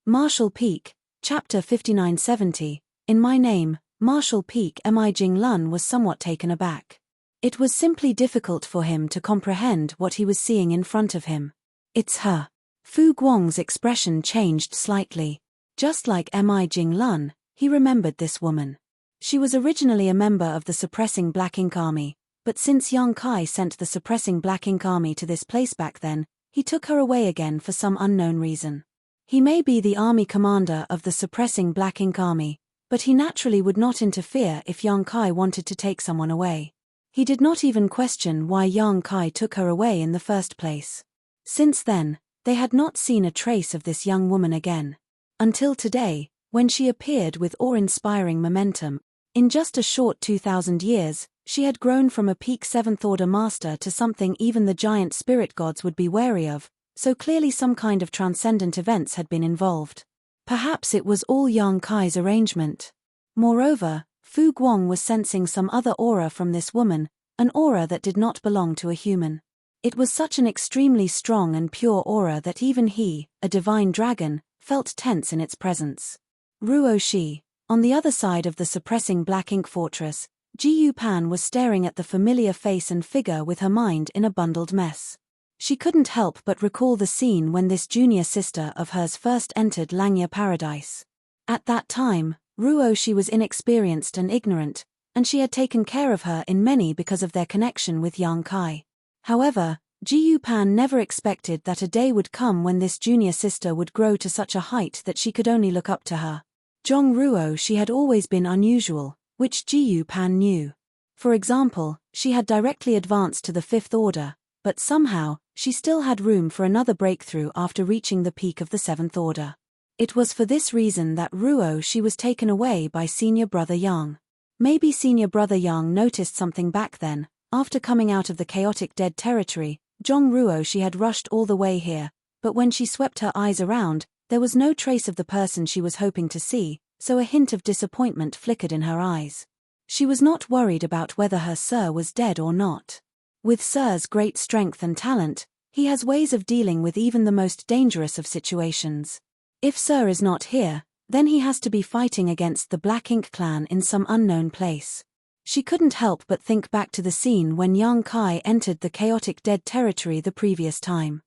Marshall Peak, Chapter 5970, In My Name, Marshall Peak. Mi Jinglun was somewhat taken aback. It was simply difficult for him to comprehend what he was seeing in front of him. It's her. Fu Guang's expression changed slightly. Just like Mi Jinglun, he remembered this woman. She was originally a member of the Suppressing Black Ink Army, but since Yang Kai sent the Suppressing Black Ink Army to this place back then, he took her away again for some unknown reason. He may be the army commander of the Suppressing Black Ink Army, but he naturally would not interfere if Yang Kai wanted to take someone away. He did not even question why Yang Kai took her away in the first place. Since then, they had not seen a trace of this young woman again. Until today, when she appeared with awe-inspiring momentum. In just a short 2,000 years, she had grown from a peak 7th Order master to something even the giant spirit gods would be wary of, so clearly some kind of transcendent events had been involved. Perhaps it was all Yang Kai's arrangement. Moreover, Fu Guang was sensing some other aura from this woman, an aura that did not belong to a human. It was such an extremely strong and pure aura that even he, a divine dragon, felt tense in its presence. Ruo Shi, on the other side of the suppressing black ink fortress, Ji Yupan was staring at the familiar face and figure with her mind in a bundled mess. She couldn't help but recall the scene when this junior sister of hers first entered Langya Paradise. At that time, Ruo Shi was inexperienced and ignorant, and she had taken care of her in many because of their connection with Yang Kai. However, Ji Yupan never expected that a day would come when this junior sister would grow to such a height that she could only look up to her. Zhong Ruo Shi had always been unusual, which Ji Yupan knew. For example, she had directly advanced to the 5th Order, but somehow, she still had room for another breakthrough after reaching the peak of the 7th Order. It was for this reason that Ruo Shi was taken away by Senior Brother Yang. Maybe Senior Brother Yang noticed something back then. After coming out of the chaotic dead territory, Zhong Ruo Shi had rushed all the way here, but when she swept her eyes around, there was no trace of the person she was hoping to see, so a hint of disappointment flickered in her eyes. She was not worried about whether her sir was dead or not. With Sir's great strength and talent, he has ways of dealing with even the most dangerous of situations. If Sir is not here, then he has to be fighting against the Black Ink clan in some unknown place. She couldn't help but think back to the scene when Yang Kai entered the chaotic dead territory the previous time.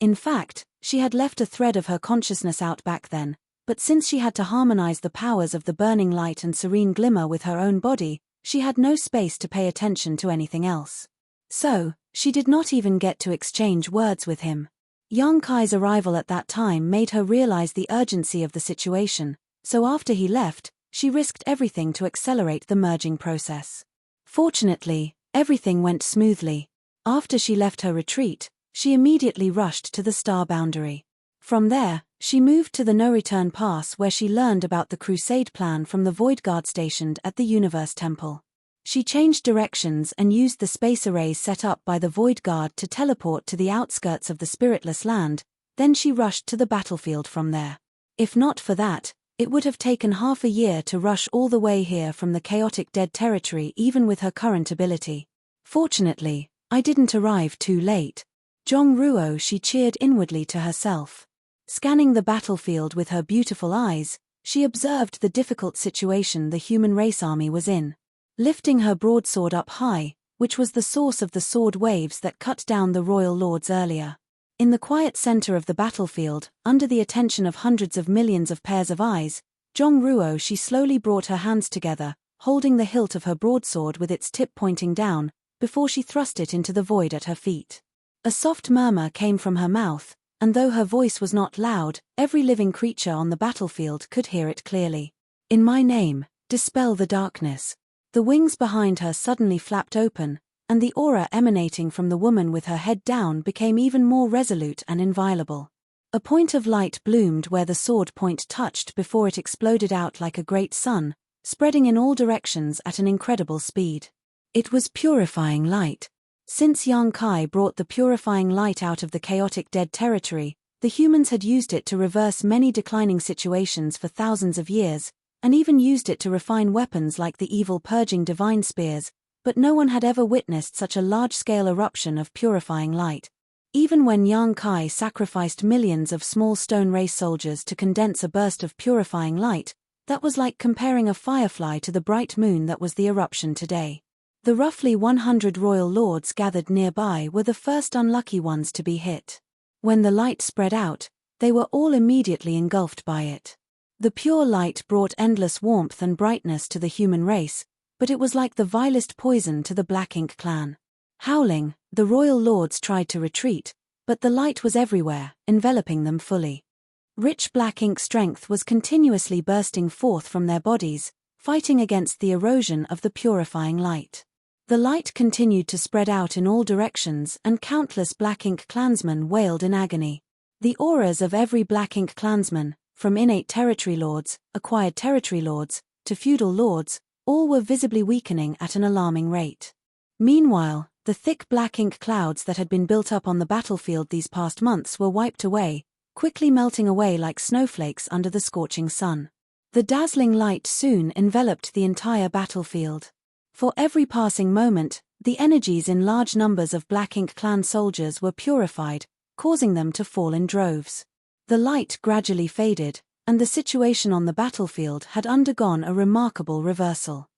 In fact, she had left a thread of her consciousness out back then, but since she had to harmonize the powers of the burning light and serene glimmer with her own body, she had no space to pay attention to anything else. So, she did not even get to exchange words with him. Yang Kai's arrival at that time made her realize the urgency of the situation, so after he left, she risked everything to accelerate the merging process. Fortunately, everything went smoothly. After she left her retreat, she immediately rushed to the star boundary. From there, she moved to the no-return pass where she learned about the crusade plan from the Void Guard stationed at the Universe Temple. She changed directions and used the space arrays set up by the Void Guard to teleport to the outskirts of the spiritless land, then she rushed to the battlefield from there. If not for that, it would have taken half a year to rush all the way here from the chaotic dead territory even with her current ability. Fortunately, I didn't arrive too late. Zhong Ruo Shi cheered inwardly to herself. Scanning the battlefield with her beautiful eyes, she observed the difficult situation the human race army was in. Lifting her broadsword up high, which was the source of the sword waves that cut down the royal lords earlier. In the quiet center of the battlefield, under the attention of hundreds of millions of pairs of eyes, Zhong Ruo Shi slowly brought her hands together, holding the hilt of her broadsword with its tip pointing down, before she thrust it into the void at her feet. A soft murmur came from her mouth, and though her voice was not loud, every living creature on the battlefield could hear it clearly. In my name, dispel the darkness. The wings behind her suddenly flapped open, and the aura emanating from the woman with her head down became even more resolute and inviolable. A point of light bloomed where the sword point touched before it exploded out like a great sun, spreading in all directions at an incredible speed. It was purifying light. Since Yang Kai brought the purifying light out of the chaotic dead territory, the humans had used it to reverse many declining situations for thousands of years, and even used it to refine weapons like the evil purging divine spears, but no one had ever witnessed such a large-scale eruption of purifying light. Even when Yang Kai sacrificed millions of small stone race soldiers to condense a burst of purifying light, that was like comparing a firefly to the bright moon that was the eruption today. The roughly 100 royal lords gathered nearby were the first unlucky ones to be hit. When the light spread out, they were all immediately engulfed by it. The pure light brought endless warmth and brightness to the human race, but it was like the vilest poison to the Black Ink clan. Howling, the royal lords tried to retreat, but the light was everywhere, enveloping them fully. Rich Black Ink strength was continuously bursting forth from their bodies, fighting against the erosion of the purifying light. The light continued to spread out in all directions, and countless Black Ink clansmen wailed in agony. The auras of every Black Ink clansman, from innate territory lords, acquired territory lords, to feudal lords, all were visibly weakening at an alarming rate. Meanwhile, the thick Black Ink clouds that had been built up on the battlefield these past months were wiped away, quickly melting away like snowflakes under the scorching sun. The dazzling light soon enveloped the entire battlefield. For every passing moment, the energies in large numbers of Black Ink clan soldiers were purified, causing them to fall in droves. The light gradually faded, and the situation on the battlefield had undergone a remarkable reversal.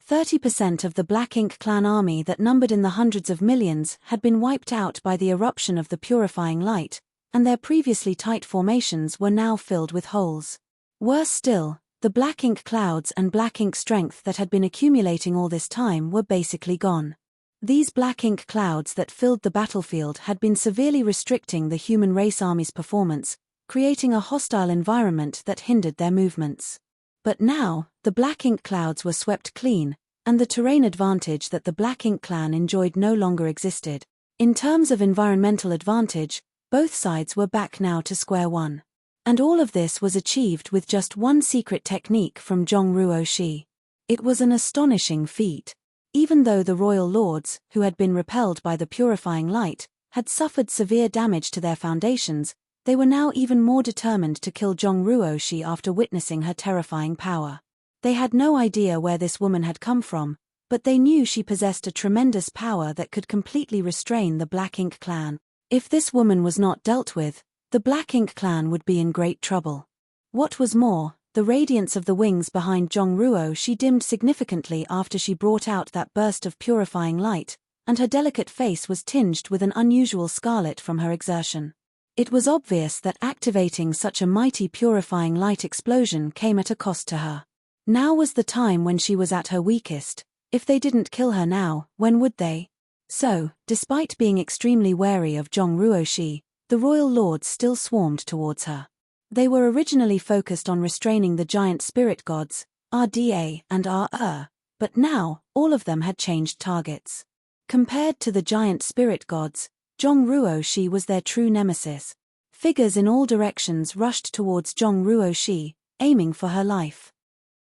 30% of the Black Ink clan army that numbered in the hundreds of millions had been wiped out by the eruption of the purifying light, and their previously tight formations were now filled with holes. Worse still, the Black Ink clouds and Black Ink strength that had been accumulating all this time were basically gone. These Black Ink clouds that filled the battlefield had been severely restricting the human race army's performance, creating a hostile environment that hindered their movements. But now, the Black Ink clouds were swept clean, and the terrain advantage that the Black Ink clan enjoyed no longer existed. In terms of environmental advantage, both sides were back now to square one. And all of this was achieved with just one secret technique from Zhongruo Shi. It was an astonishing feat. Even though the royal lords, who had been repelled by the purifying light, had suffered severe damage to their foundations, they were now even more determined to kill Zhongruo Shi after witnessing her terrifying power. They had no idea where this woman had come from, but they knew she possessed a tremendous power that could completely restrain the Black Ink clan. If this woman was not dealt with, the Black Ink clan would be in great trouble. What was more, the radiance of the wings behind Zhongruo Shi dimmed significantly after she brought out that burst of purifying light, and her delicate face was tinged with an unusual scarlet from her exertion. It was obvious that activating such a mighty purifying light explosion came at a cost to her. Now was the time when she was at her weakest. If they didn't kill her now, when would they? So, despite being extremely wary of Zhongruo Shi, the royal lords still swarmed towards her. They were originally focused on restraining the giant spirit gods, Rda and Ra, but now, all of them had changed targets. Compared to the giant spirit gods, Zhongruo Shi was their true nemesis. Figures in all directions rushed towards Zhongruo Shi, aiming for her life.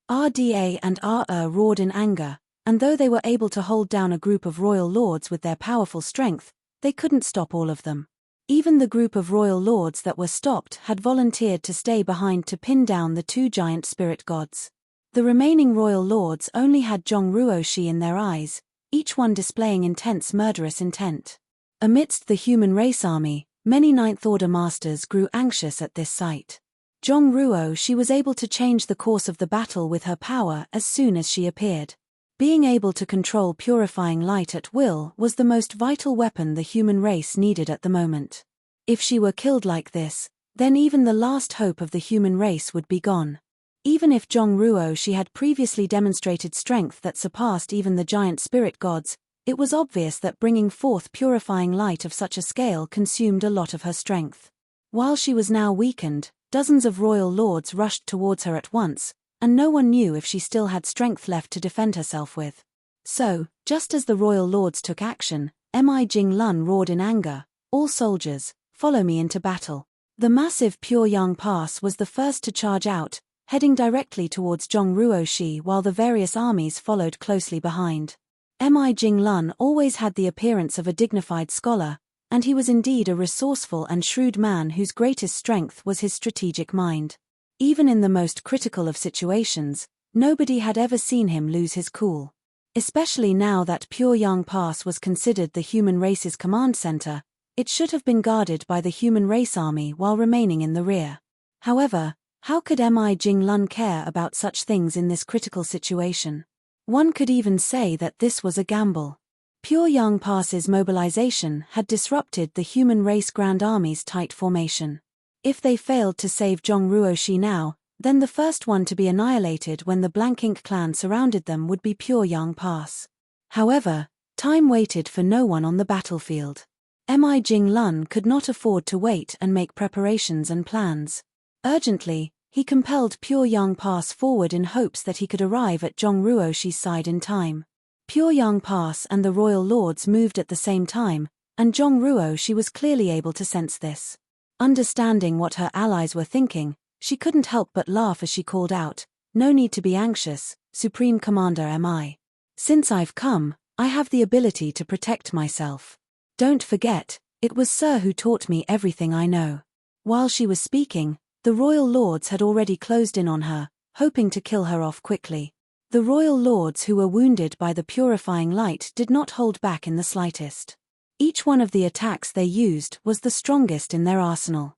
Rda and Ra roared in anger, and though they were able to hold down a group of royal lords with their powerful strength, they couldn't stop all of them. Even the group of royal lords that were stopped had volunteered to stay behind to pin down the two giant spirit gods. The remaining royal lords only had Zhongruo Shi in their eyes, each one displaying intense murderous intent. Amidst the human race army, many Ninth Order masters grew anxious at this sight. Zhongruo Shi was able to change the course of the battle with her power as soon as she appeared. Being able to control purifying light at will was the most vital weapon the human race needed at the moment. If she were killed like this, then even the last hope of the human race would be gone. Even if Zhongruo Shi had previously demonstrated strength that surpassed even the giant spirit gods, it was obvious that bringing forth purifying light of such a scale consumed a lot of her strength. While she was now weakened, dozens of royal lords rushed towards her at once, and no one knew if she still had strength left to defend herself with. So, just as the royal lords took action, Embark Lun roared in anger, "All soldiers, follow me into battle." The massive Pure Yang Pass was the first to charge out, heading directly towards Zhongruo Shi while the various armies followed closely behind. Embark Lun always had the appearance of a dignified scholar, and he was indeed a resourceful and shrewd man whose greatest strength was his strategic mind. Even in the most critical of situations, nobody had ever seen him lose his cool. Especially now that Pure Yang Pass was considered the human race's command center, It should have been guarded by the human race army while remaining in the rear. However, how could Mi Jinglun care about such things in this critical situation? One could even say that this was a gamble. Pyongyang Pass's mobilization had disrupted the human race Grand Army's tight formation. If they failed to save Zhongruoshi now, then the first one to be annihilated when the Blank Ink clan surrounded them would be Pyongyang Pass. However, time waited for no one on the battlefield. Mi Jinglun could not afford to wait and make preparations and plans. Urgently, he compelled Pyongyang Pass forward in hopes that he could arrive at Zhongruoshi's side in time. Pyongyang Pass and the royal lords moved at the same time, and Zhongruoshi was clearly able to sense this. Understanding what her allies were thinking, she couldn't help but laugh as she called out, "No need to be anxious, Supreme Commander Mi. Since I've come, I have the ability to protect myself. Don't forget, it was Sir who taught me everything I know." While she was speaking, the royal lords had already closed in on her, hoping to kill her off quickly. The royal lords who were wounded by the purifying light did not hold back in the slightest. Each one of the attacks they used was the strongest in their arsenal.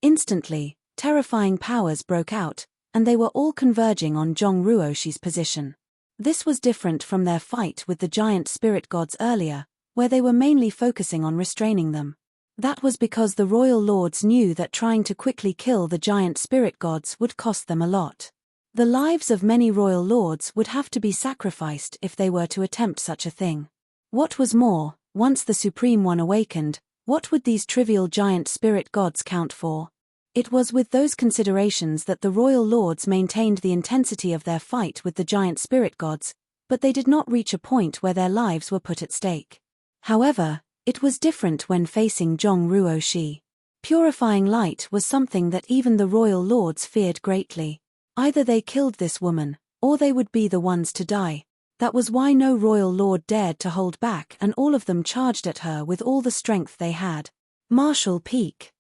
Instantly, terrifying powers broke out, and they were all converging on Zhongruoshi's position. This was different from their fight with the giant spirit gods earlier, where they were mainly focusing on restraining them. That was because the royal lords knew that trying to quickly kill the giant spirit gods would cost them a lot. The lives of many royal lords would have to be sacrificed if they were to attempt such a thing. What was more, once the Supreme One awakened, what would these trivial giant spirit gods count for? It was with those considerations that the royal lords maintained the intensity of their fight with the giant spirit gods, but they did not reach a point where their lives were put at stake. However, it was different when facing Zhongruoshi. Purifying light was something that even the royal lords feared greatly. Either they killed this woman, or they would be the ones to die. That was why no royal lord dared to hold back, and all of them charged at her with all the strength they had. Martial Peak.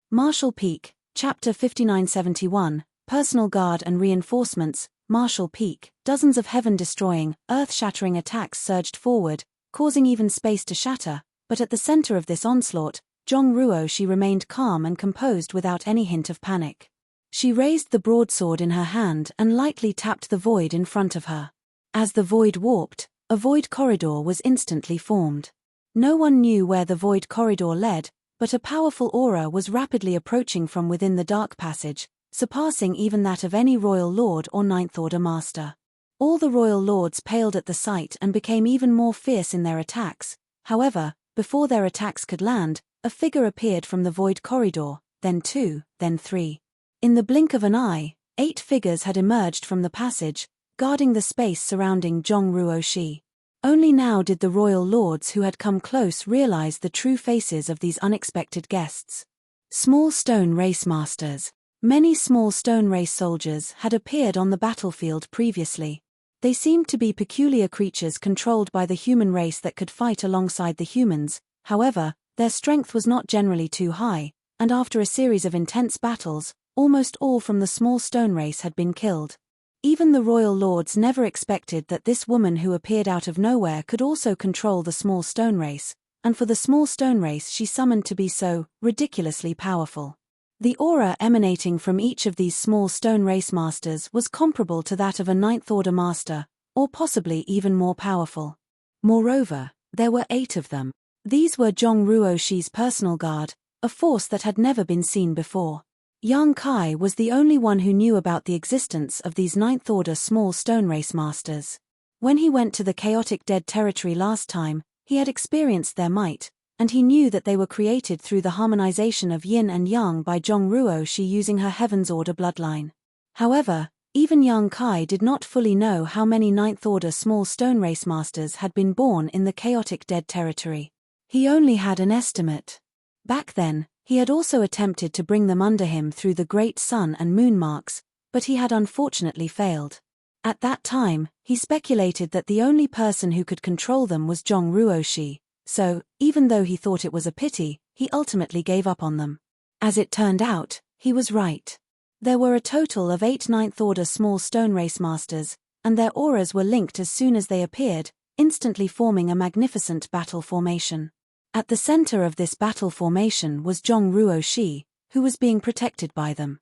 Martial Peak, Chapter 5971, Personal Guard and Reinforcements. Martial Peak. Dozens of heaven-destroying, earth-shattering attacks surged forward, causing even space to shatter, but at the center of this onslaught, Zhongruoshi remained calm and composed without any hint of panic. She raised the broadsword in her hand and lightly tapped the void in front of her. As the void warped, a void corridor was instantly formed. No one knew where the void corridor led, but a powerful aura was rapidly approaching from within the dark passage, surpassing even that of any royal lord or Ninth Order master. All the royal lords paled at the sight and became even more fierce in their attacks. However, before their attacks could land, a figure appeared from the void corridor, then two, then three. In the blink of an eye, 8 figures had emerged from the passage, guarding the space surrounding Zhongruoshi. Only now did the royal lords who had come close realize the true faces of these unexpected guests. Small stone race masters. Many small stone race soldiers had appeared on the battlefield previously. They seemed to be peculiar creatures controlled by the human race that could fight alongside the humans. However, their strength was not generally too high, and after a series of intense battles, almost all from the small stone race had been killed. Even the royal lords never expected that this woman who appeared out of nowhere could also control the small stone race, and for the small stone race she summoned to be so ridiculously powerful. The aura emanating from each of these small stone race masters was comparable to that of a Ninth Order master, or possibly even more powerful. Moreover, there were 8 of them. These were Zhongruoshi's personal guard, a force that had never been seen before. Yang Kai was the only one who knew about the existence of these Ninth Order small stone race masters. When he went to the chaotic dead territory last time, he had experienced their might, and he knew that they were created through the harmonization of yin and yang by Zhongruoshi using her Heaven's Order bloodline. However, even Yang Kai did not fully know how many Ninth Order small stone race masters had been born in the chaotic dead territory. He only had an estimate. Back then, he had also attempted to bring them under him through the great sun and moon marks, but he had unfortunately failed. At that time, he speculated that the only person who could control them was Zhongruoshi, so, even though he thought it was a pity, he ultimately gave up on them. As it turned out, he was right. There were a total of 8 Ninth Order small stone race masters, and their auras were linked as soon as they appeared, instantly forming a magnificent battle formation. At the center of this battle formation was Zhong Ruo-shi, who was being protected by them.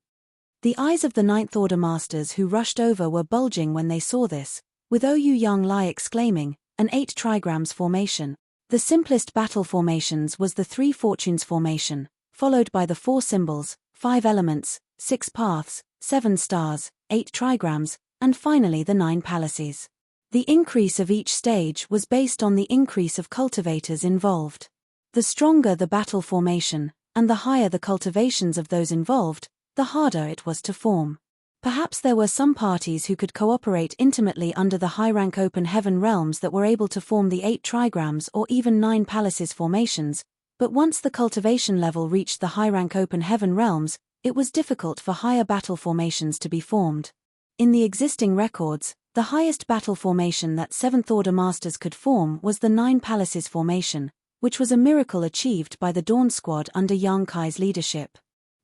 The eyes of the Ninth Order masters who rushed over were bulging when they saw this, with Oyu Yang Lai exclaiming, an 8 trigrams formation. The simplest battle formations was the 3 fortunes formation, followed by the 4 symbols, 5 elements, 6 paths, 7 stars, 8 trigrams, and finally the 9 palaces. The increase of each stage was based on the increase of cultivators involved. The stronger the battle formation, and the higher the cultivations of those involved, the harder it was to form. Perhaps there were some parties who could cooperate intimately under the high-rank open heaven realms that were able to form the 8 trigrams or even 9 palaces formations, but once the cultivation level reached the high-rank open heaven realms, it was difficult for higher battle formations to be formed. In the existing records, the highest battle formation that 7th Order Masters could form was the 9 palaces formation, which was a miracle achieved by the Dawn Squad under Yang Kai's leadership.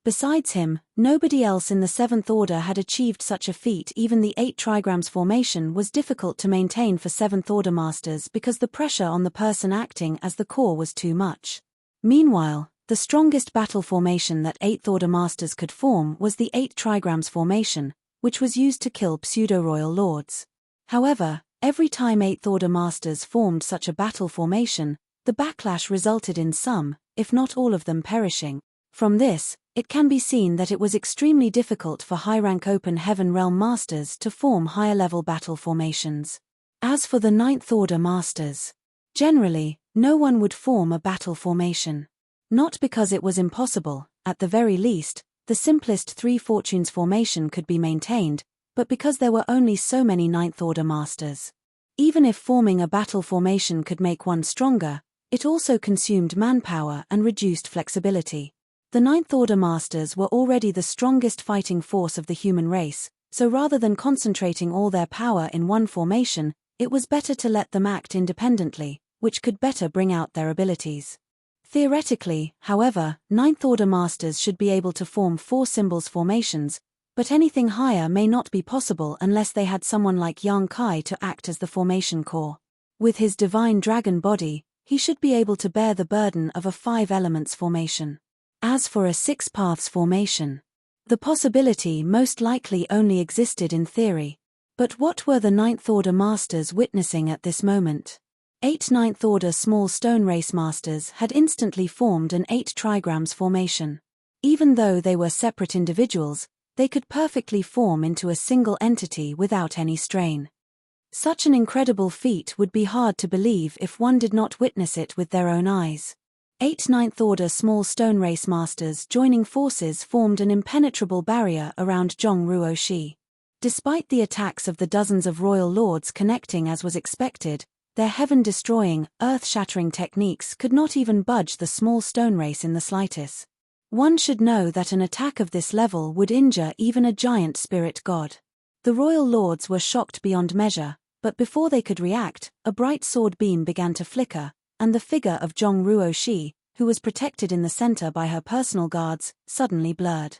Besides him, nobody else in the 7th Order had achieved such a feat. Even the 8 trigrams formation was difficult to maintain for 7th Order Masters because the pressure on the person acting as the core was too much. Meanwhile, the strongest battle formation that 8th Order Masters could form was the 8 trigrams formation, which was used to kill pseudo-royal lords. However, every time 8th Order Masters formed such a battle formation, the backlash resulted in some, if not all of them, perishing. From this, it can be seen that it was extremely difficult for high-rank open heaven realm masters to form higher-level battle formations. As for the 9th Order Masters, generally, no one would form a battle formation. Not because it was impossible, at the very least, the simplest 3 fortunes formation could be maintained, but because there were only so many 9th Order Masters. Even if forming a battle formation could make one stronger, it also consumed manpower and reduced flexibility. The 9th Order Masters were already the strongest fighting force of the human race, so rather than concentrating all their power in one formation, it was better to let them act independently, which could better bring out their abilities. Theoretically, however, 9th Order Masters should be able to form 4 symbols formations, but anything higher may not be possible unless they had someone like Yang Kai to act as the formation core. With his divine dragon body, he should be able to bear the burden of a 5 elements formation. As for a 6 paths formation, the possibility most likely only existed in theory. But what were the 9th Order Masters witnessing at this moment? 8 9th Order small stone race masters had instantly formed an 8 trigrams formation. Even though they were separate individuals, they could perfectly form into a single entity without any strain. Such an incredible feat would be hard to believe if one did not witness it with their own eyes. 8 9th Order small stone race masters joining forces formed an impenetrable barrier around Zhong Ruo-shi. Despite the attacks of the dozens of royal lords connecting as was expected, their heaven-destroying, earth-shattering techniques could not even budge the small stone race in the slightest. One should know that an attack of this level would injure even a giant spirit god. The royal lords were shocked beyond measure, but before they could react, a bright sword beam began to flicker, and the figure of Zhong Ruo-shi, who was protected in the center by her personal guards, suddenly blurred.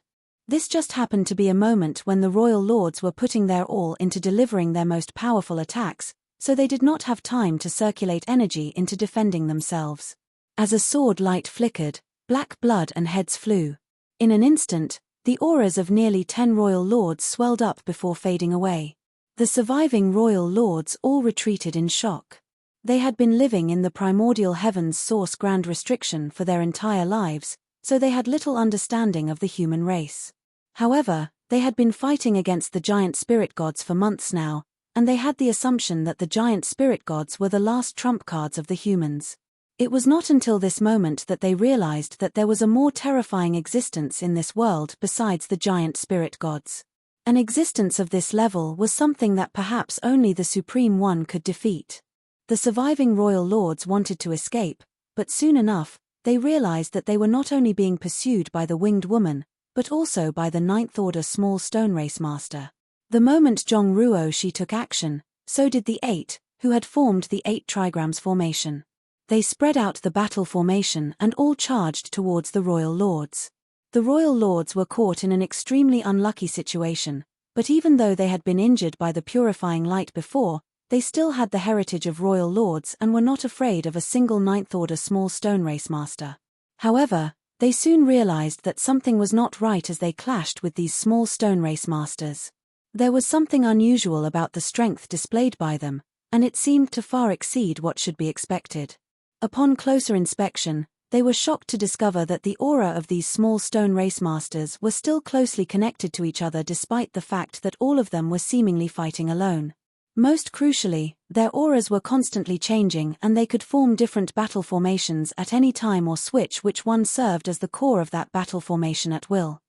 This just happened to be a moment when the royal lords were putting their all into delivering their most powerful attacks, so they did not have time to circulate energy into defending themselves. As a sword light flickered, black blood and heads flew. In an instant, the auras of nearly 10 royal lords swelled up before fading away. The surviving royal lords all retreated in shock. They had been living in the primordial heavens source grand restriction for their entire lives, so they had little understanding of the human race. However, they had been fighting against the giant spirit gods for months now, and they had the assumption that the giant spirit gods were the last trump cards of the humans. It was not until this moment that they realized that there was a more terrifying existence in this world besides the giant spirit gods. An existence of this level was something that perhaps only the Supreme One could defeat. The surviving royal lords wanted to escape, but soon enough, they realized that they were not only being pursued by the winged woman, but also by the 9th Order small stone race master. The moment Zhong Ruo-shi took action, so did the 8, who had formed the 8 trigrams formation. They spread out the battle formation and all charged towards the royal lords. The royal lords were caught in an extremely unlucky situation, but even though they had been injured by the purifying light before, they still had the heritage of royal lords and were not afraid of a single Ninth Order small stone race master. However, they soon realized that something was not right as they clashed with these small stone race masters. There was something unusual about the strength displayed by them, and it seemed to far exceed what should be expected. Upon closer inspection, they were shocked to discover that the aura of these small stone race masters were still closely connected to each other despite the fact that all of them were seemingly fighting alone. Most crucially, their auras were constantly changing and they could form different battle formations at any time or switch which one served as the core of that battle formation at will.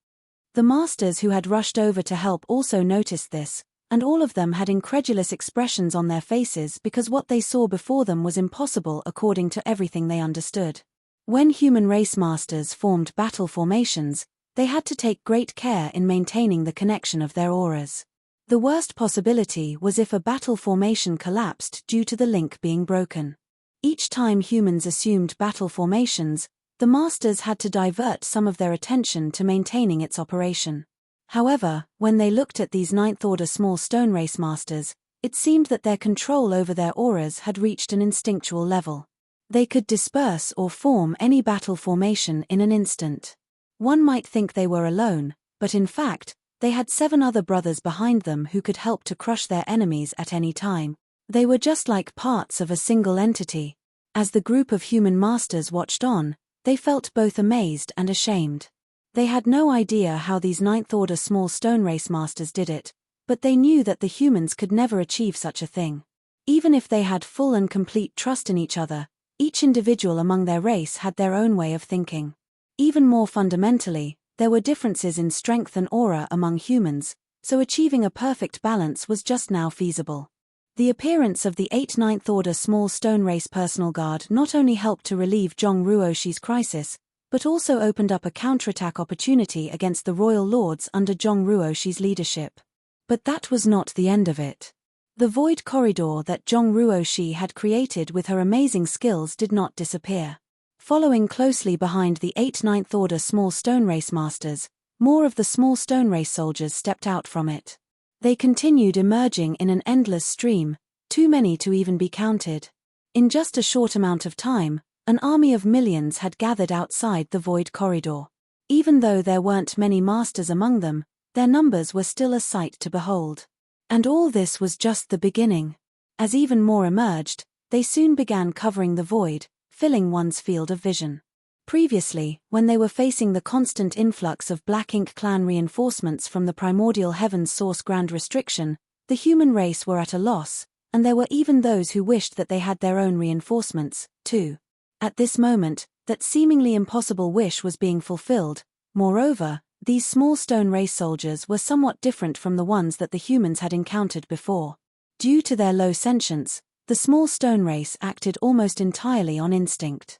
The masters who had rushed over to help also noticed this, and all of them had incredulous expressions on their faces because what they saw before them was impossible according to everything they understood. When human race masters formed battle formations, they had to take great care in maintaining the connection of their auras. The worst possibility was if a battle formation collapsed due to the link being broken. Each time humans assumed battle formations, the masters had to divert some of their attention to maintaining its operation. However, when they looked at these Ninth Order small stone race masters, it seemed that their control over their auras had reached an instinctual level. They could disperse or form any battle formation in an instant. One might think they were alone, but in fact, they had 7 other brothers behind them who could help to crush their enemies at any time. They were just like parts of a single entity. As the group of human masters watched on, they felt both amazed and ashamed. They had no idea how these Ninth Order small stone race masters did it, but they knew that the humans could never achieve such a thing. Even if they had full and complete trust in each other, each individual among their race had their own way of thinking. Even more fundamentally, there were differences in strength and aura among humans, so achieving a perfect balance was just now feasible. The appearance of the 8 Ninth Order small stone race personal guard not only helped to relieve Zhong Ruoshi's crisis, but also opened up a counterattack opportunity against the royal lords under Zhong Ruoshi's leadership. But that was not the end of it. The void corridor that Zhong Ruoshi had created with her amazing skills did not disappear. Following closely behind the 8 Ninth Order small stone race masters, more of the small stone race soldiers stepped out from it. They continued emerging in an endless stream, too many to even be counted. In just a short amount of time, an army of millions had gathered outside the void corridor. Even though there weren't many masters among them, their numbers were still a sight to behold. And all this was just the beginning. As even more emerged, they soon began covering the void, filling one's field of vision. Previously, when they were facing the constant influx of Black Ink clan reinforcements from the primordial heavens source Grand Restriction, the human race were at a loss, and there were even those who wished that they had their own reinforcements, too. At this moment, that seemingly impossible wish was being fulfilled. Moreover, these small stone race soldiers were somewhat different from the ones that the humans had encountered before. Due to their low sentience, the small stone race acted almost entirely on instinct.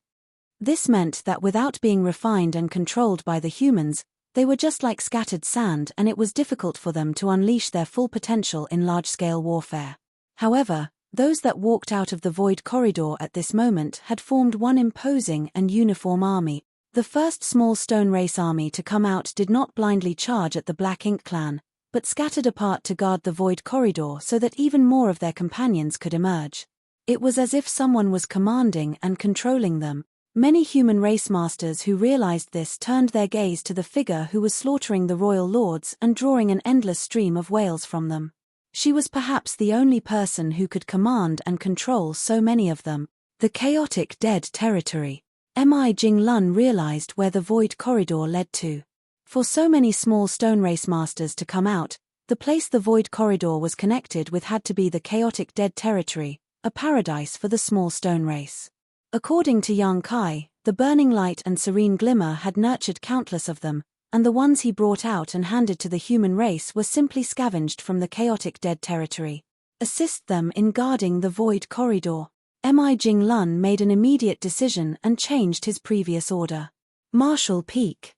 This meant that without being refined and controlled by the humans, they were just like scattered sand and it was difficult for them to unleash their full potential in large-scale warfare. However, those that walked out of the void corridor at this moment had formed one imposing and uniform army. The first small stone race army to come out did not blindly charge at the Black Ink clan, but scattered apart to guard the void corridor so that even more of their companions could emerge. It was as if someone was commanding and controlling them. Many human race masters who realized this turned their gaze to the figure who was slaughtering the royal lords and drawing an endless stream of wails from them. She was perhaps the only person who could command and control so many of them. The chaotic dead territory. Jing Lun realized where the void corridor led to. For so many small stone race masters to come out, the place the void corridor was connected with had to be the chaotic dead territory, a paradise for the small stone race. According to Yang Kai, the burning light and serene glimmer had nurtured countless of them, and the ones he brought out and handed to the human race were simply scavenged from the chaotic dead territory. Assist them in guarding the void corridor. Jing Lun made an immediate decision and changed his previous order. Marshal Peak.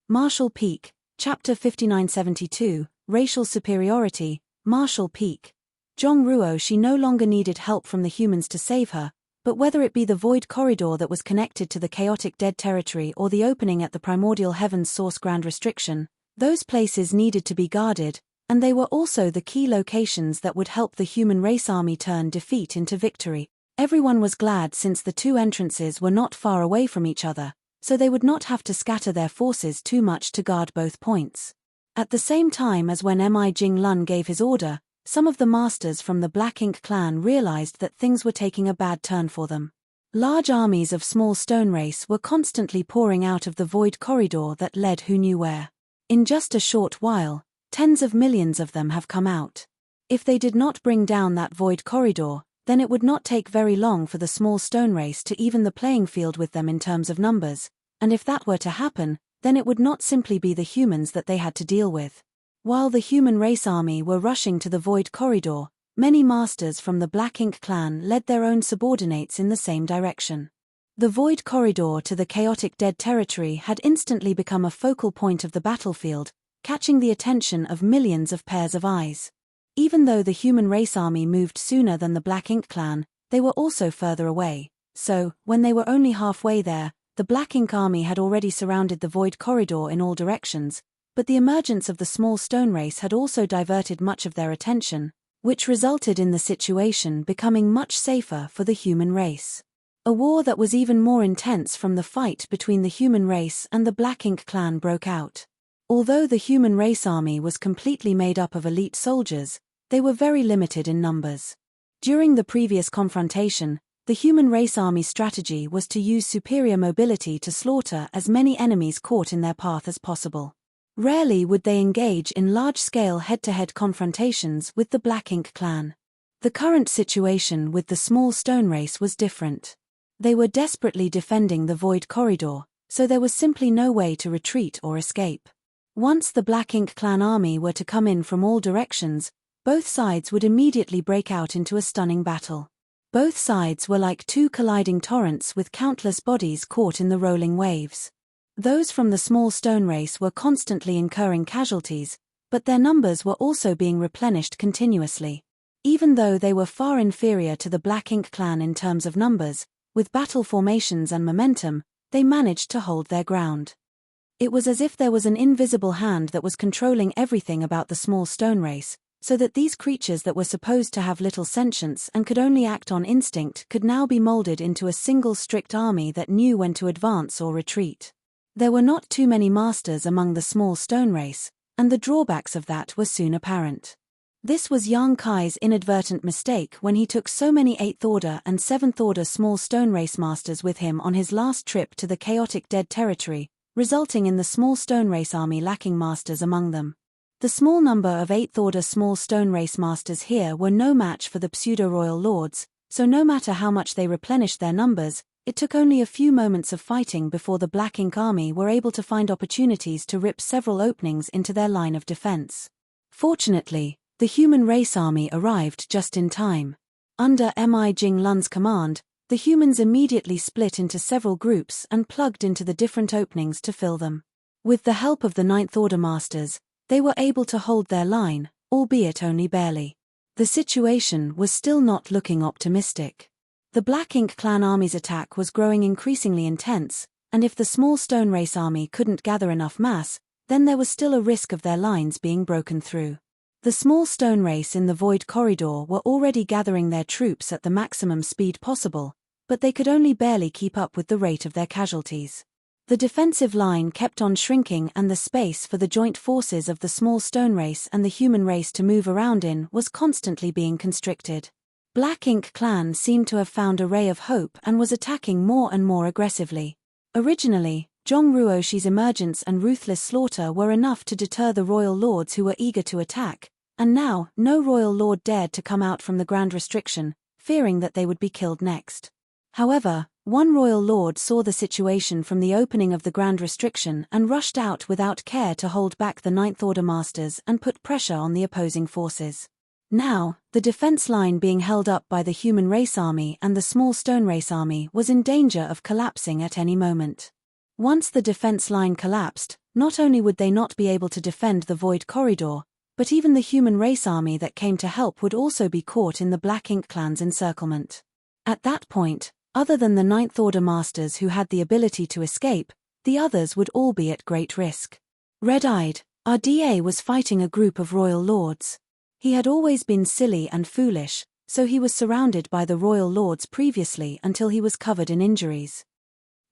Marshal Peak, Chapter 5972, Racial Superiority, Marshal Peak. Zhong Ruoshi no longer needed help from the humans to save her, but whether it be the void corridor that was connected to the chaotic dead territory or the opening at the primordial heavens source Grand Restriction, those places needed to be guarded, and they were also the key locations that would help the human race army turn defeat into victory. Everyone was glad since the two entrances were not far away from each other, so they would not have to scatter their forces too much to guard both points. At the same time as when Jing Lun gave his order, some of the masters from the Black Ink clan realized that things were taking a bad turn for them. Large armies of small stone race were constantly pouring out of the void corridor that led who knew where. In just a short while, tens of millions of them have come out. If they did not bring down that void corridor, then it would not take very long for the small stone race to even the playing field with them in terms of numbers, and if that were to happen, then it would not simply be the humans that they had to deal with. While the human race army were rushing to the void corridor, many masters from the Black Ink clan led their own subordinates in the same direction. The void corridor to the chaotic dead territory had instantly become a focal point of the battlefield, catching the attention of millions of pairs of eyes. Even though the human race army moved sooner than the Black Ink clan, they were also further away, so, when they were only halfway there, the Black Ink army had already surrounded the void corridor in all directions, but the emergence of the small stone race had also diverted much of their attention, which resulted in the situation becoming much safer for the human race. A war that was even more intense from the fight between the human race and the Black Ink clan broke out. Although the human race army was completely made up of elite soldiers, they were very limited in numbers. During the previous confrontation, the human race army strategy was to use superior mobility to slaughter as many enemies caught in their path as possible. Rarely would they engage in large-scale head-to-head confrontations with the Black Ink clan. The current situation with the small stone race was different. They were desperately defending the void corridor, so there was simply no way to retreat or escape. Once the Black Ink clan army were to come in from all directions, both sides would immediately break out into a stunning battle. Both sides were like two colliding torrents with countless bodies caught in the rolling waves. Those from the small stone race were constantly incurring casualties, but their numbers were also being replenished continuously. Even though they were far inferior to the Black Ink clan in terms of numbers, with battle formations and momentum, they managed to hold their ground. It was as if there was an invisible hand that was controlling everything about the small stone race, so that these creatures that were supposed to have little sentience and could only act on instinct could now be molded into a single strict army that knew when to advance or retreat. There were not too many masters among the small stone race, and the drawbacks of that were soon apparent. This was Yang Kai's inadvertent mistake when he took so many 8th Order and 7th Order small stone race masters with him on his last trip to the chaotic dead territory, resulting in the small stone race army lacking masters among them. The small number of 8th Order small stone race masters here were no match for the pseudo-royal lords, so no matter how much they replenished their numbers, it took only a few moments of fighting before the Black Ink army were able to find opportunities to rip several openings into their line of defense. Fortunately, the human race army arrived just in time. Under Jing Lun's command, the humans immediately split into several groups and plugged into the different openings to fill them. With the help of the 9th Order masters, they were able to hold their line, albeit only barely. The situation was still not looking optimistic. The Black Ink clan army's attack was growing increasingly intense, and if the small stone race army couldn't gather enough mass, then there was still a risk of their lines being broken through. The small stone race in the void corridor were already gathering their troops at the maximum speed possible, but they could only barely keep up with the rate of their casualties. The defensive line kept on shrinking and the space for the joint forces of the small stone race and the human race to move around in was constantly being constricted. Black Ink clan seemed to have found a ray of hope and was attacking more and more aggressively. Originally, Zhong Ruoshi's emergence and ruthless slaughter were enough to deter the royal lords who were eager to attack, and now no royal lord dared to come out from the Grand Restriction, fearing that they would be killed next. However, one royal lord saw the situation from the opening of the Grand Restriction and rushed out without care to hold back the 9th Order masters and put pressure on the opposing forces. Now, the defense line being held up by the human race army and the small stone race army was in danger of collapsing at any moment. Once the defense line collapsed, not only would they not be able to defend the void corridor, but even the human race army that came to help would also be caught in the Black Ink clan's encirclement. At that point, other than the 9th Order masters who had the ability to escape, the others would all be at great risk. Red-eyed, RDA was fighting a group of royal lords. He had always been silly and foolish, so he was surrounded by the royal lords previously until he was covered in injuries.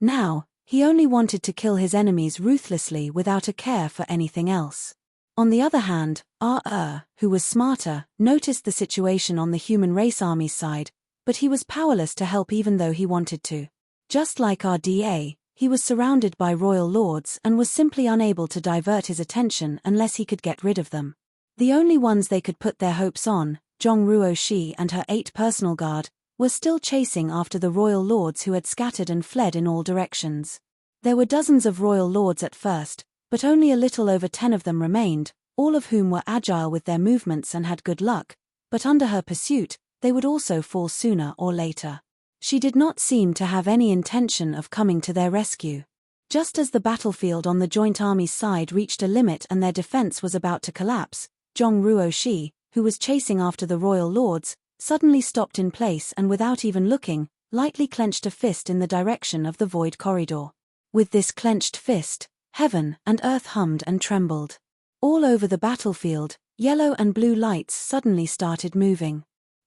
Now, he only wanted to kill his enemies ruthlessly without a care for anything else. On the other hand, who was smarter, noticed the situation on the human race army's side, but he was powerless to help even though he wanted to. Just like RDA, he was surrounded by royal lords and was simply unable to divert his attention unless he could get rid of them. The only ones they could put their hopes on, Zhongruo and her 8 personal guard, were still chasing after the royal lords who had scattered and fled in all directions. There were dozens of royal lords at first, but only a little over 10 of them remained, all of whom were agile with their movements and had good luck, but under her pursuit, they would also fall sooner or later. She did not seem to have any intention of coming to their rescue. Just as the battlefield on the joint army's side reached a limit and their defense was about to collapse, Zhongruo, who was chasing after the royal lords, suddenly stopped in place and without even looking, lightly clenched a fist in the direction of the void corridor. With this clenched fist, heaven and earth hummed and trembled. All over the battlefield, yellow and blue lights suddenly started moving.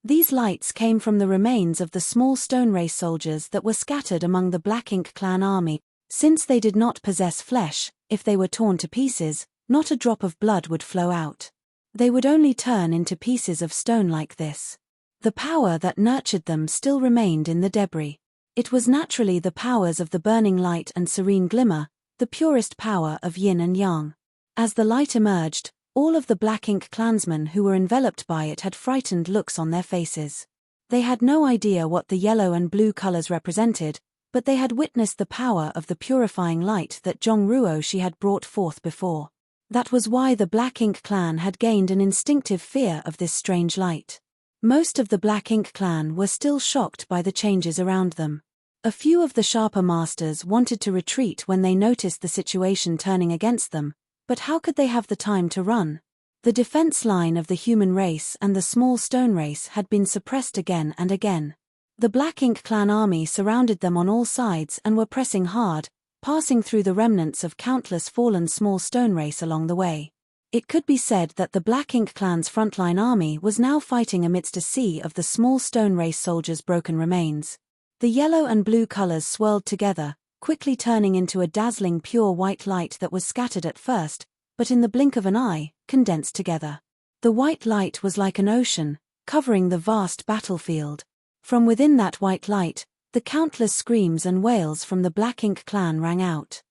These lights came from the remains of the small stone race soldiers that were scattered among the Black Ink clan army. Since they did not possess flesh, if they were torn to pieces, not a drop of blood would flow out. They would only turn into pieces of stone like this. The power that nurtured them still remained in the debris. It was naturally the powers of the burning light and serene glimmer, the purest power of yin and yang. As the light emerged, all of the Black Ink clansmen who were enveloped by it had frightened looks on their faces. They had no idea what the yellow and blue colors represented, but they had witnessed the power of the purifying light that Zhongruo had brought forth before. That was why the Black Ink clan had gained an instinctive fear of this strange light. Most of the Black Ink clan were still shocked by the changes around them. A few of the sharper masters wanted to retreat when they noticed the situation turning against them, but how could they have the time to run? The defense line of the human race and the small stone race had been suppressed again and again. The Black Ink clan army surrounded them on all sides and were pressing hard, passing through the remnants of countless fallen small stone race along the way. It could be said that the Black Ink clan's frontline army was now fighting amidst a sea of the small stone race soldiers' broken remains. The yellow and blue colors swirled together, quickly turning into a dazzling pure white light that was scattered at first, but in the blink of an eye, condensed together. The white light was like an ocean, covering the vast battlefield. From within that white light, the countless screams and wails from the Black Ink clan rang out.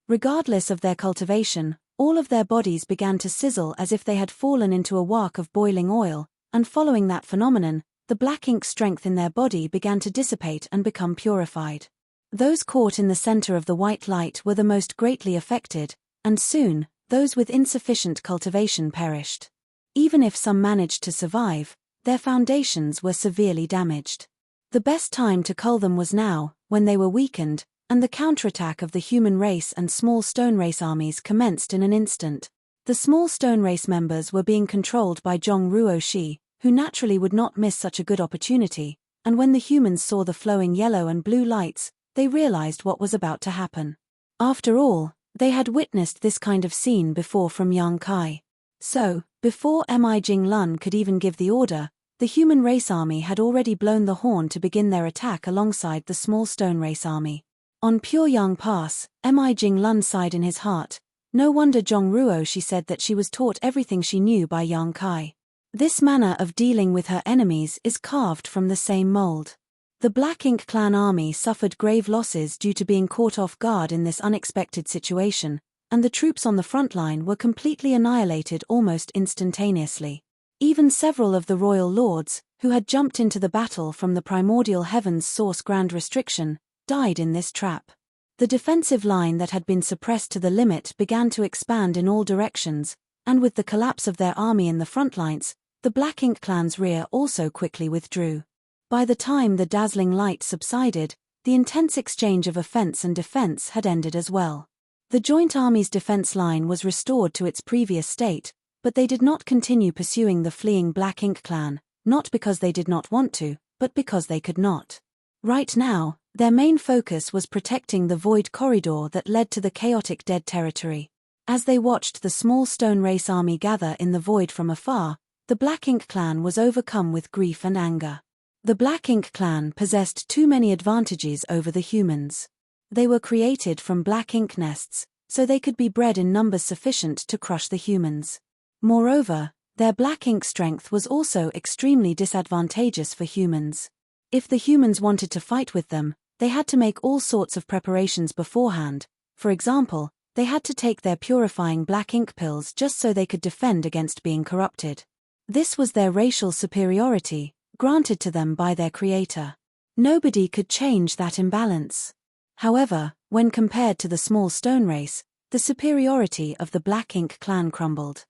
Regardless of their cultivation, all of their bodies began to sizzle as if they had fallen into a wok of boiling oil, and following that phenomenon, the Black Ink strength in their body began to dissipate and become purified. Those caught in the center of the white light were the most greatly affected, and soon, those with insufficient cultivation perished. Even if some managed to survive, their foundations were severely damaged. The best time to cull them was now, when they were weakened, and the counterattack of the human race and small stone race armies commenced in an instant. The small stone race members were being controlled by Zhongruo, who naturally would not miss such a good opportunity, and when the humans saw the flowing yellow and blue lights, they realized what was about to happen. After all, they had witnessed this kind of scene before from Yang Kai. So, before Mi Jinglun could even give the order, the human race army had already blown the horn to begin their attack alongside the small stone race army. On Pyongyang Pass, Mi Jinglun sighed in his heart. No wonder Zhongruo said that she was taught everything she knew by Yang Kai. This manner of dealing with her enemies is carved from the same mold. The Black Ink clan army suffered grave losses due to being caught off guard in this unexpected situation, and the troops on the front line were completely annihilated almost instantaneously. Even several of the royal lords, who had jumped into the battle from the primordial heavens source grand restriction, died in this trap. The defensive line that had been suppressed to the limit began to expand in all directions, and with the collapse of their army in the front lines, the Black Ink clan's rear also quickly withdrew. By the time the dazzling light subsided, the intense exchange of offense and defense had ended as well. The joint army's defense line was restored to its previous state, but they did not continue pursuing the fleeing Black Ink clan, not because they did not want to, but because they could not. Right now, their main focus was protecting the void corridor that led to the chaotic dead territory. As they watched the small stone race army gather in the void from afar, the Black Ink clan was overcome with grief and anger. The Black Ink clan possessed too many advantages over the humans. They were created from black ink nests, so they could be bred in numbers sufficient to crush the humans. Moreover, their black ink strength was also extremely disadvantageous for humans. If the humans wanted to fight with them, they had to make all sorts of preparations beforehand. For example, they had to take their purifying black ink pills just so they could defend against being corrupted. This was their racial superiority, granted to them by their creator. Nobody could change that imbalance. However, when compared to the small stone race, the superiority of the Black Ink clan crumbled.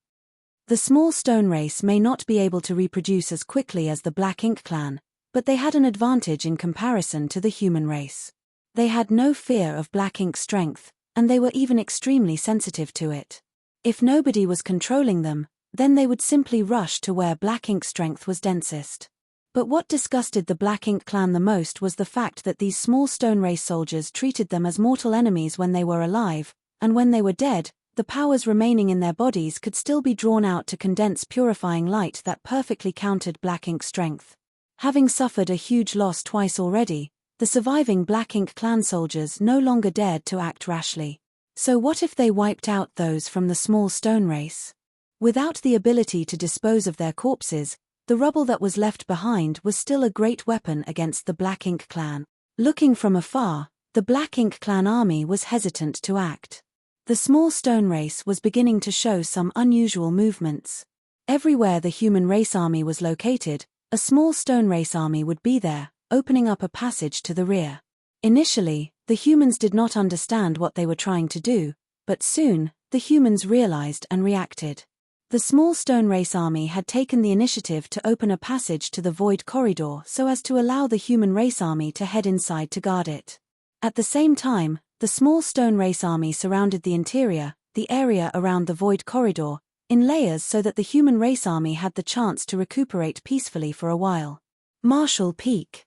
The small stone race may not be able to reproduce as quickly as the Black Ink clan, but they had an advantage in comparison to the human race. They had no fear of black ink strength, and they were even extremely sensitive to it. If nobody was controlling them, then they would simply rush to where black ink strength was densest. But what disgusted the Black Ink clan the most was the fact that these small stone race soldiers treated them as mortal enemies when they were alive, and when they were dead, the powers remaining in their bodies could still be drawn out to condense purifying light that perfectly countered black ink strength. Having suffered a huge loss twice already, the surviving Black Ink clan soldiers no longer dared to act rashly. So what if they wiped out those from the small stone race? Without the ability to dispose of their corpses, the rubble that was left behind was still a great weapon against the Black Ink clan. Looking from afar, the Black Ink clan army was hesitant to act. The small stone race was beginning to show some unusual movements. Everywhere the human race army was located, a small stone race army would be there, opening up a passage to the rear. Initially, the humans did not understand what they were trying to do, but soon, the humans realized and reacted. The small stone race army had taken the initiative to open a passage to the void corridor so as to allow the human race army to head inside to guard it. At the same time, the small stone race army surrounded the interior, the area around the void corridor, in layers so that the human race army had the chance to recuperate peacefully for a while. Marshall Peak.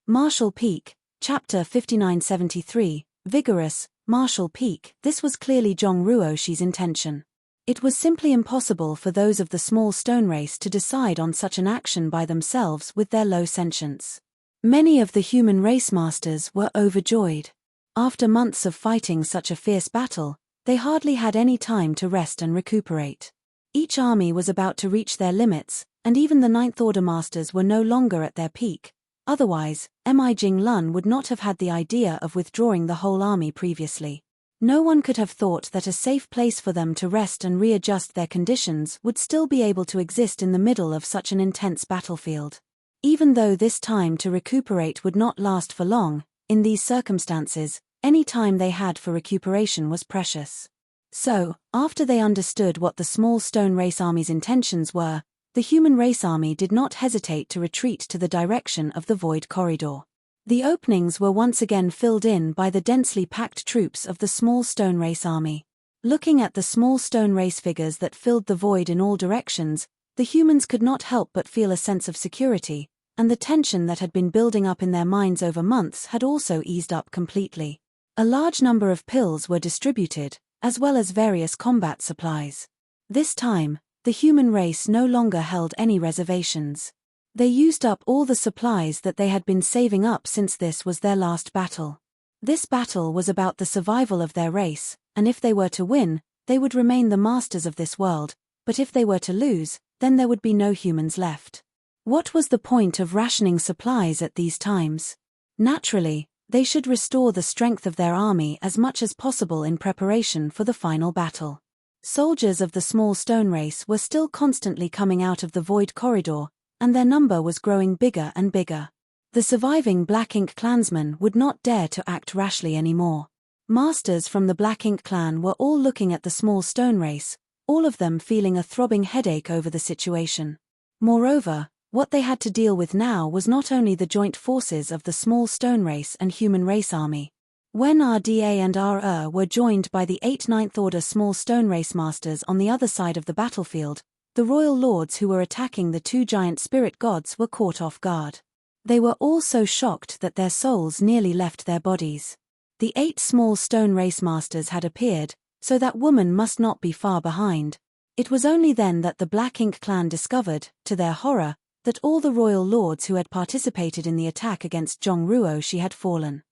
Marshall Peak, Chapter 5973, Vigorous, Marshall Peak. This was clearly Zhong Ruoshi's intention. It was simply impossible for those of the small stone race to decide on such an action by themselves with their low sentience. Many of the human race masters were overjoyed. After months of fighting such a fierce battle, they hardly had any time to rest and recuperate. Each army was about to reach their limits, and even the Ninth Order masters were no longer at their peak. Otherwise, Embark Lun would not have had the idea of withdrawing the whole army previously. No one could have thought that a safe place for them to rest and readjust their conditions would still be able to exist in the middle of such an intense battlefield. Even though this time to recuperate would not last for long, in these circumstances, any time they had for recuperation was precious. So, after they understood what the small stone race army's intentions were, the human race army did not hesitate to retreat to the direction of the void corridor. The openings were once again filled in by the densely packed troops of the small stone race army. Looking at the small stone race figures that filled the void in all directions, the humans could not help but feel a sense of security, and the tension that had been building up in their minds over months had also eased up completely. A large number of pills were distributed, as well as various combat supplies. This time, the human race no longer held any reservations. They used up all the supplies that they had been saving up since this was their last battle. This battle was about the survival of their race, and if they were to win, they would remain the masters of this world, but if they were to lose, then there would be no humans left. What was the point of rationing supplies at these times? Naturally, they should restore the strength of their army as much as possible in preparation for the final battle. Soldiers of the small stone race were still constantly coming out of the void corridor, and their number was growing bigger and bigger. The surviving Black Ink clansmen would not dare to act rashly anymore. Masters from the Black Ink clan were all looking at the small stone race, all of them feeling a throbbing headache over the situation. Moreover, what they had to deal with now was not only the joint forces of the small stone race and human race army. When RDA and RR were joined by the 8 Ninth Order small stone race masters on the other side of the battlefield, the royal lords who were attacking the 2 giant spirit gods were caught off guard. They were all so shocked that their souls nearly left their bodies. The 8 small stone race masters had appeared, So that woman must not be far behind. It was only then that the Black Ink clan discovered, to their horror, that all the royal lords who had participated in the attack against Zhongruo had fallen.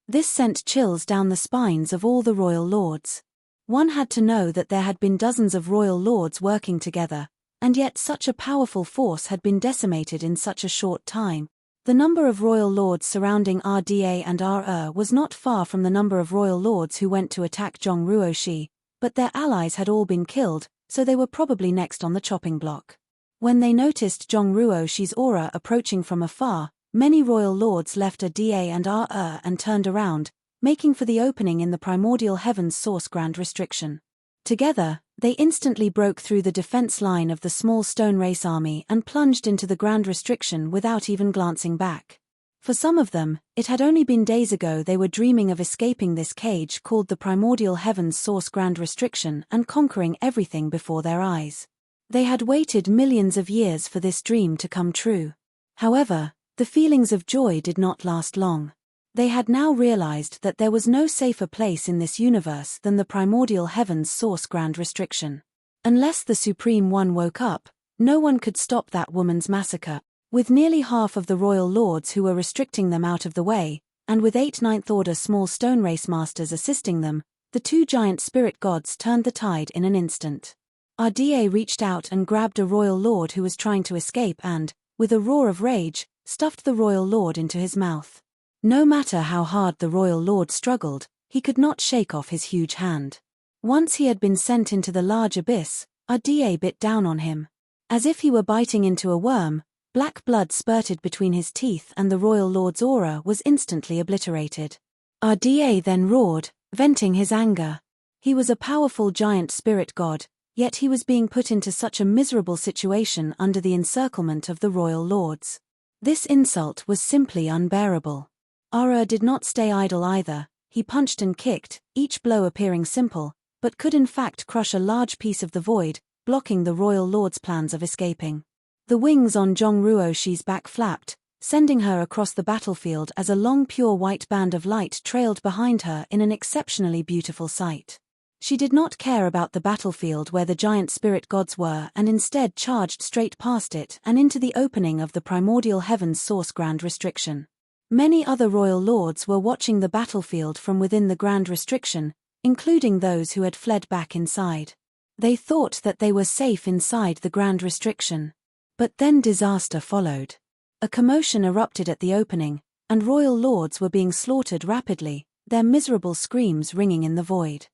This sent chills down the spines of all the royal lords. One had to know that there had been dozens of royal lords working together, and yet such a powerful force had been decimated in such a short time. The number of royal lords surrounding RDA and RE was not far from the number of royal lords who went to attack Zhongruo, but their allies had all been killed, so they were probably next on the chopping block. When they noticed Zhongruo's aura approaching from afar, many royal lords left RDA and RE and turned around, making for the opening in the primordial heaven's source grand restriction. Together, they instantly broke through the defense line of the small stone race army and plunged into the grand restriction without even glancing back. For some of them, it had only been days ago they were dreaming of escaping this cage called the primordial heaven's source grand restriction and conquering everything before their eyes. They had waited millions of years for this dream to come true. However, the feelings of joy did not last long. They had now realized that there was no safer place in this universe than the primordial heaven's source grand restriction. Unless the Supreme One woke up, no one could stop that woman's massacre. With nearly half of the royal lords who were restricting them out of the way, and with 8 Ninth Order small stone race masters assisting them, the 2 giant spirit gods turned the tide in an instant. RDA reached out and grabbed a royal lord who was trying to escape and, with a roar of rage, stuffed the royal lord into his mouth. No matter how hard the royal lord struggled, he could not shake off his huge hand. Once he had been sent into the large abyss, RDA bit down on him. As if he were biting into a worm, black blood spurted between his teeth and the royal lord's aura was instantly obliterated. RDA then roared, venting his anger. He was a powerful giant spirit god, yet he was being put into such a miserable situation under the encirclement of the royal lords. This insult was simply unbearable. RE did not stay idle either. He punched and kicked, each blow appearing simple, but could in fact crush a large piece of the void, blocking the royal lord's plans of escaping. The wings on Zhongruo's back flapped, sending her across the battlefield as a long pure white band of light trailed behind her in an exceptionally beautiful sight. She did not care about the battlefield where the giant spirit gods were and instead charged straight past it and into the opening of the primordial heaven's source grand restriction. Many other royal lords were watching the battlefield from within the grand restriction, including those who had fled back inside. They thought that they were safe inside the grand restriction. But then disaster followed. A commotion erupted at the opening, and royal lords were being slaughtered rapidly, their miserable screams ringing in the void.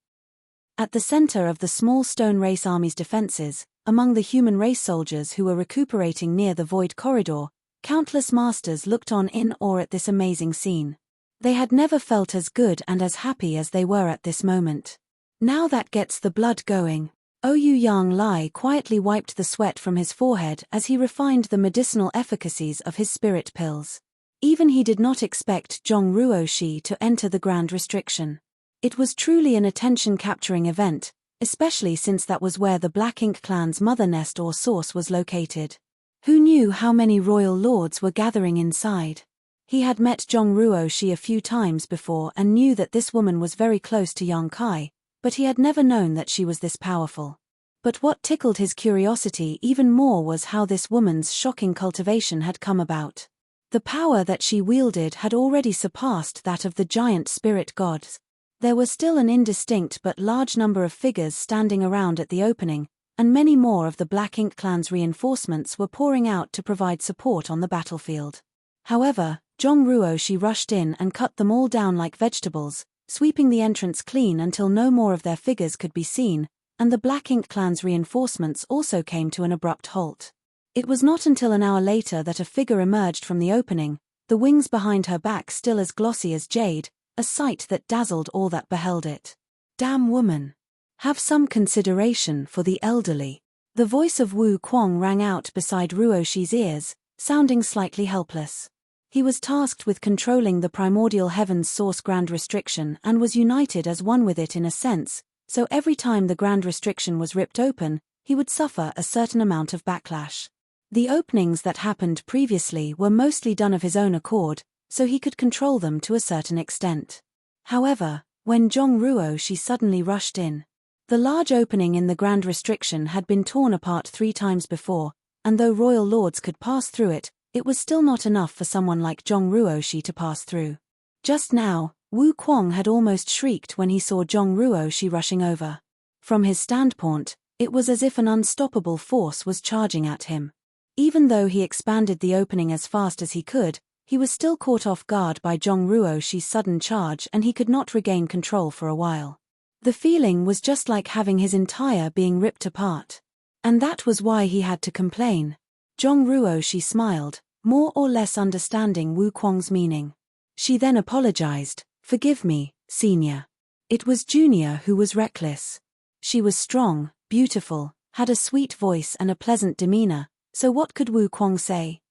At the center of the small stone race army's defenses, among the human race soldiers who were recuperating near the void corridor, countless masters looked on in awe at this amazing scene. They had never felt as good and as happy as they were at this moment. Now that gets the blood going. Ouyang Yang Lai quietly wiped the sweat from his forehead as he refined the medicinal efficacies of his spirit pills. Even he did not expect Zhongruo to enter the grand restriction. It was truly an attention-capturing event, especially since that was where the Black Ink clan's mother nest or source was located. Who knew how many royal lords were gathering inside? He had met Zhongruo a few times before and knew that this woman was very close to Yang Kai, but he had never known that she was this powerful. But what tickled his curiosity even more was how this woman's shocking cultivation had come about. The power that she wielded had already surpassed that of the giant spirit gods. There was still an indistinct but large number of figures standing around at the opening, and many more of the Black Ink clan's reinforcements were pouring out to provide support on the battlefield. However, Zhongruo rushed in and cut them all down like vegetables, sweeping the entrance clean until no more of their figures could be seen, and the Black Ink clan's reinforcements also came to an abrupt halt. It was not until an hour later that a figure emerged from the opening, the wings behind her back still as glossy as jade, a sight that dazzled all that beheld it. Damn woman! Have some consideration for the elderly. The voice of Wu Kuang rang out beside Ruoshi's ears, sounding slightly helpless. He was tasked with controlling the primordial heaven's source grand restriction and was united as one with it in a sense, so every time the grand restriction was ripped open, he would suffer a certain amount of backlash. The openings that happened previously were mostly done of his own accord, so he could control them to a certain extent. However, when Zhongruo suddenly rushed in, The large opening in the Grand Restriction had been torn apart 3 times before, and though royal lords could pass through it, it was still not enough for someone like Zhong Ruoxi to pass through. Just now, Wu Kuang had almost shrieked when he saw Zhong Ruoxi rushing over. From his standpoint, it was as if an unstoppable force was charging at him. Even though he expanded the opening as fast as he could, he was still caught off guard by Zhong Ruoxi's sudden charge and he could not regain control for a while. The feeling was just like having his entire being ripped apart. And that was why he had to complain. Zhong Ruoxi smiled, more or less understanding Wu Kuang's meaning. She then apologized. "Forgive me, Senior. It was Junior who was reckless." She was strong, beautiful, had a sweet voice and a pleasant demeanor, so what could Wu Kuang say?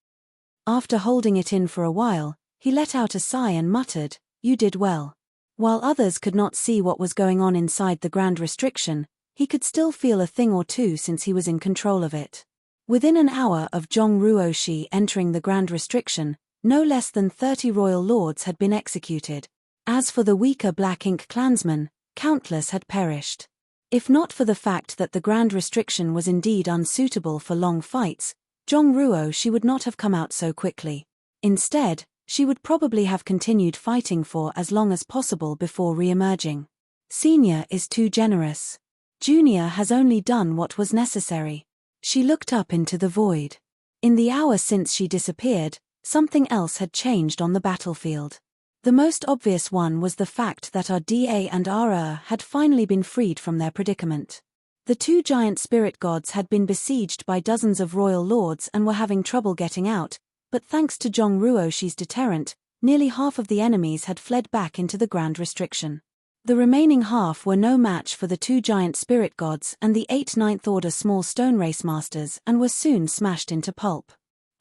After holding it in for a while, he let out a sigh and muttered, "You did well." While others could not see what was going on inside the Grand Restriction, he could still feel a thing or two since he was in control of it. Within an hour of Zhong Ruoxi entering the Grand Restriction, no less than 30 royal lords had been executed. As for the weaker Black Ink clansmen, countless had perished. If not for the fact that the Grand Restriction was indeed unsuitable for long fights, Zhong Ruoxi would not have come out so quickly. Instead, she would probably have continued fighting for as long as possible before re-emerging. Senior is too generous. Junior has only done what was necessary. She looked up into the void. In the hour since she disappeared, something else had changed on the battlefield. The most obvious one was the fact that our Da and Ra had finally been freed from their predicament. The 2 giant spirit gods had been besieged by dozens of royal lords and were having trouble getting out, but thanks to Zhong Ruoxi's deterrent, nearly half of the enemies had fled back into the Grand Restriction. The remaining half were no match for the 2 giant spirit gods and the 8 Ninth Order small stone race masters and were soon smashed into pulp.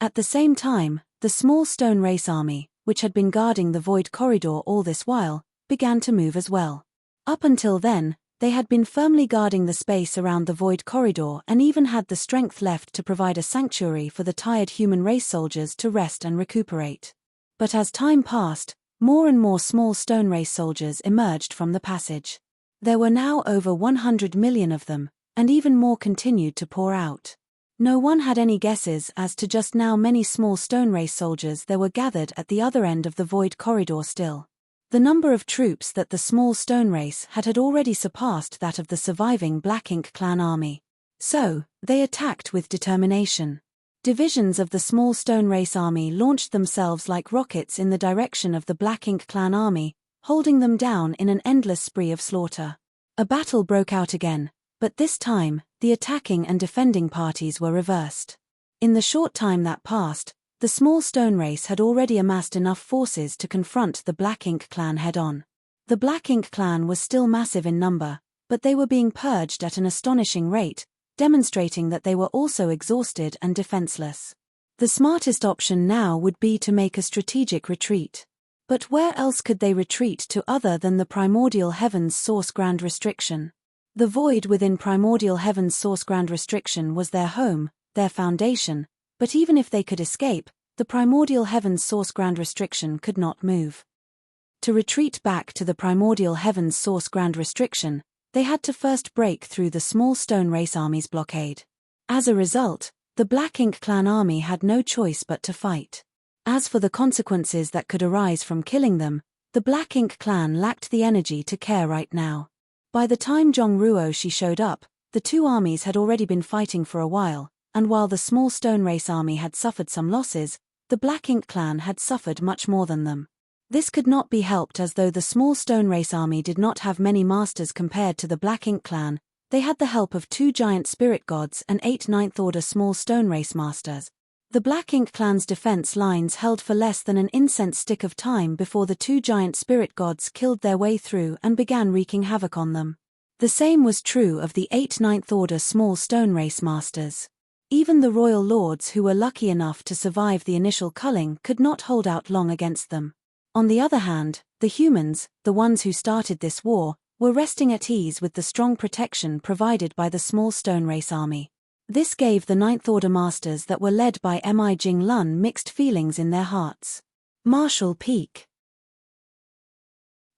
At the same time, the small stone race army, which had been guarding the void corridor all this while, began to move as well. Up until then, they had been firmly guarding the space around the void corridor and even had the strength left to provide a sanctuary for the tired human race soldiers to rest and recuperate. But as time passed, more and more small stone race soldiers emerged from the passage. There were now over 100 million of them, and even more continued to pour out. No one had any guesses as to just how many small stone race soldiers there were gathered at the other end of the void corridor still. The number of troops that the small stone race had already surpassed that of the surviving Black Ink clan army. So, they attacked with determination. Divisions of the small stone race army launched themselves like rockets in the direction of the Black Ink clan army, holding them down in an endless spree of slaughter. A battle broke out again, but this time, the attacking and defending parties were reversed. In the short time that passed, the small stone race had already amassed enough forces to confront the Black Ink clan head-on. The Black Ink clan was still massive in number, but they were being purged at an astonishing rate, demonstrating that they were also exhausted and defenseless. The smartest option now would be to make a strategic retreat. But where else could they retreat to other than the Primordial Heaven's Source Grand Restriction? The void within Primordial Heaven's Source Grand Restriction was their home, their foundation, but even if they could escape, the Primordial Heaven's Source Grand Restriction could not move. To retreat back to the Primordial Heaven's Source Grand Restriction, they had to first break through the small stone race army's blockade. As a result, the Black Ink clan army had no choice but to fight. As for the consequences that could arise from killing them, the Black Ink clan lacked the energy to care right now. By the time Zhong Ruoxi showed up, the 2 armies had already been fighting for a while, and while the small stone race army had suffered some losses, the Black Ink clan had suffered much more than them. This could not be helped as though the small stone race army did not have many masters compared to the Black Ink clan, they had the help of 2 giant spirit gods and 8 Ninth Order small stone race masters. The Black Ink clan's defense lines held for less than an incense stick of time before the 2 giant spirit gods killed their way through and began wreaking havoc on them. The same was true of the 8 Ninth Order small stone race masters. Even the royal lords who were lucky enough to survive the initial culling could not hold out long against them. On the other hand, the humans, the ones who started this war, were resting at ease with the strong protection provided by the small stone race army. This gave the Ninth Order masters that were led by Embark Lun mixed feelings in their hearts. Martial Peak.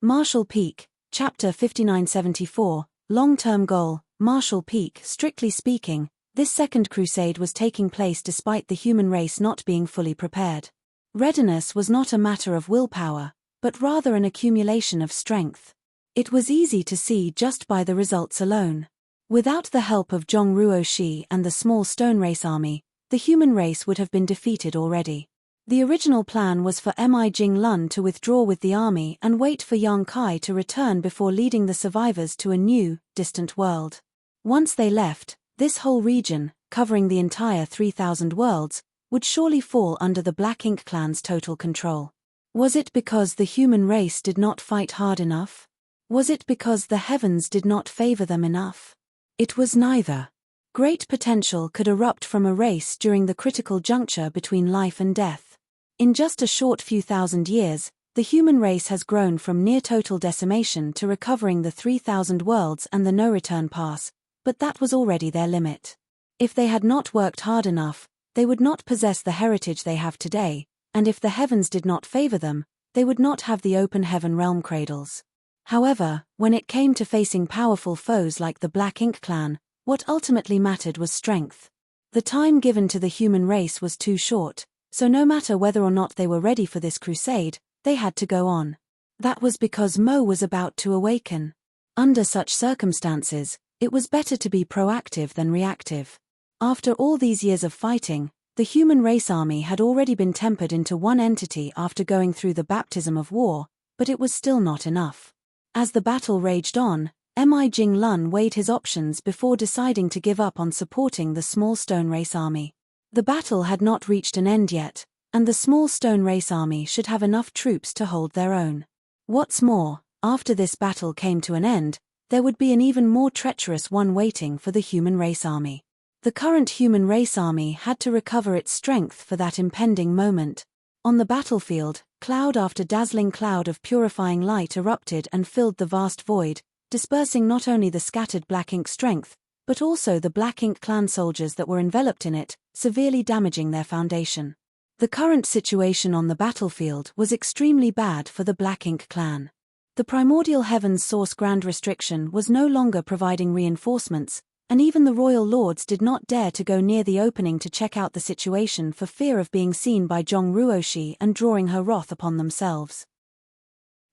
Martial Peak, Chapter 5974, long-term goal, Marshall Peak. Strictly speaking, this second crusade was taking place despite the human race not being fully prepared. Readiness was not a matter of willpower, but rather an accumulation of strength. It was easy to see just by the results alone. Without the help of Zhong Ruoxi and the small stone race army, the human race would have been defeated already. The original plan was for Mi Jinglun to withdraw with the army and wait for Yang Kai to return before leading the survivors to a new, distant world. Once they left, this whole region, covering the entire 3,000 worlds, would surely fall under the Black Ink clan's total control. Was it because the human race did not fight hard enough? Was it because the heavens did not favor them enough? It was neither. Great potential could erupt from a race during the critical juncture between life and death. In just a short few thousand years, the human race has grown from near total decimation to recovering the 3,000 worlds and the no-return pass, but that was already their limit. If they had not worked hard enough, they would not possess the heritage they have today, and if the heavens did not favor them, they would not have the open heaven realm cradles. However, when it came to facing powerful foes like the Black Ink clan, what ultimately mattered was strength. The time given to the human race was too short, so no matter whether or not they were ready for this crusade, they had to go on. That was because Mo was about to awaken. Under such circumstances, it was better to be proactive than reactive. After all these years of fighting, the human race army had already been tempered into one entity after going through the baptism of war, but it was still not enough. As the battle raged on, Mi Jinglun weighed his options before deciding to give up on supporting the small stone race army. The battle had not reached an end yet, and the small stone race army should have enough troops to hold their own. What's more, after this battle came to an end, there would be an even more treacherous one waiting for the human race army. The current human race army had to recover its strength for that impending moment. On the battlefield, cloud after dazzling cloud of purifying light erupted and filled the vast void, dispersing not only the scattered Black Ink strength, but also the Black Ink clan soldiers that were enveloped in it, severely damaging their foundation. The current situation on the battlefield was extremely bad for the Black Ink clan. The primordial heavens source grand restriction was no longer providing reinforcements, and even the royal lords did not dare to go near the opening to check out the situation for fear of being seen by Zhong Ruoxi and drawing her wrath upon themselves.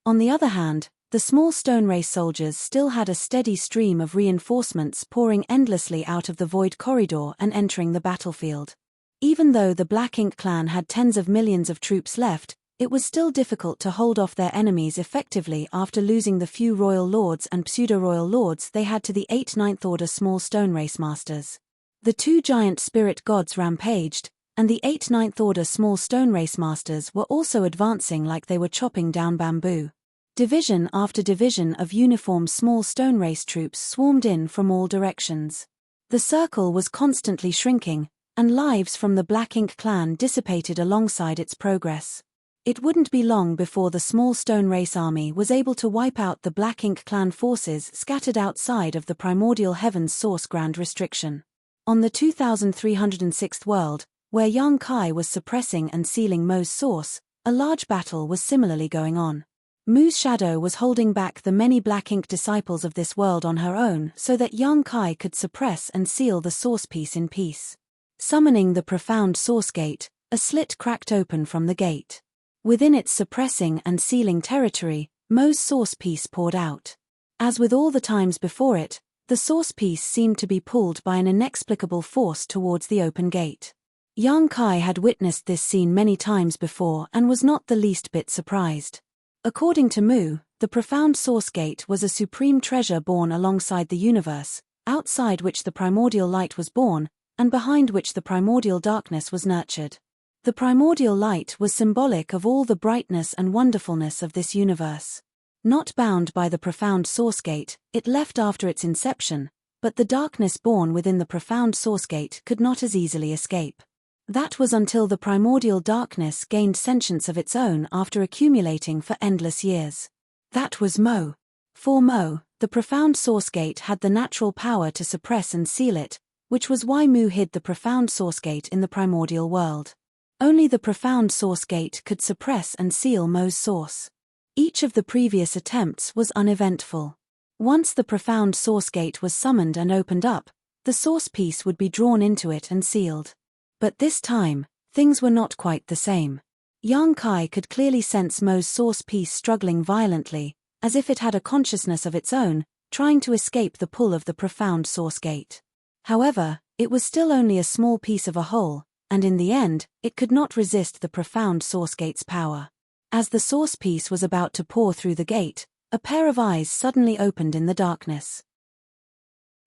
On the other hand, the small stone race soldiers still had a steady stream of reinforcements pouring endlessly out of the void corridor and entering the battlefield. Even though the Black Ink clan had tens of millions of troops left, it was still difficult to hold off their enemies effectively after losing the few royal lords and pseudo-royal lords they had to the 8 Ninth Order small stone race masters. The 2 giant spirit gods rampaged, and the 8 Ninth Order small stone race masters were also advancing like they were chopping down bamboo. Division after division of uniformed small stone race troops swarmed in from all directions. The circle was constantly shrinking, and lives from the Black Ink clan dissipated alongside its progress. It wouldn't be long before the small stone race army was able to wipe out the Black Ink clan forces scattered outside of the primordial heavens source grand restriction. On the 2306th world, where Yang Kai was suppressing and sealing Mo's source, a large battle was similarly going on. Mu's shadow was holding back the many Black Ink disciples of this world on her own so that Yang Kai could suppress and seal the source piece in peace. Summoning the profound source gate, a slit cracked open from the gate. Within its suppressing and sealing territory, Mo's source piece poured out. As with all the times before it, the source piece seemed to be pulled by an inexplicable force towards the open gate. Yang Kai had witnessed this scene many times before and was not the least bit surprised. According to Mu, the profound source gate was a supreme treasure born alongside the universe, outside which the primordial light was born, and behind which the primordial darkness was nurtured. The primordial light was symbolic of all the brightness and wonderfulness of this universe. Not bound by the profound source gate, it left after its inception, but the darkness born within the profound source gate could not as easily escape. That was until the primordial darkness gained sentience of its own after accumulating for endless years. That was Mo. For Mo, the profound source gate had the natural power to suppress and seal it, which was why Mu hid the profound source gate in the primordial world. Only the profound source gate could suppress and seal Mo's source. Each of the previous attempts was uneventful. Once the profound source gate was summoned and opened up, the source piece would be drawn into it and sealed. But this time, things were not quite the same. Yang Kai could clearly sense Mo's source piece struggling violently, as if it had a consciousness of its own, trying to escape the pull of the profound source gate. However, it was still only a small piece of a whole, and in the end, it could not resist the profound source gate's power. As the source piece was about to pour through the gate, a pair of eyes suddenly opened in the darkness.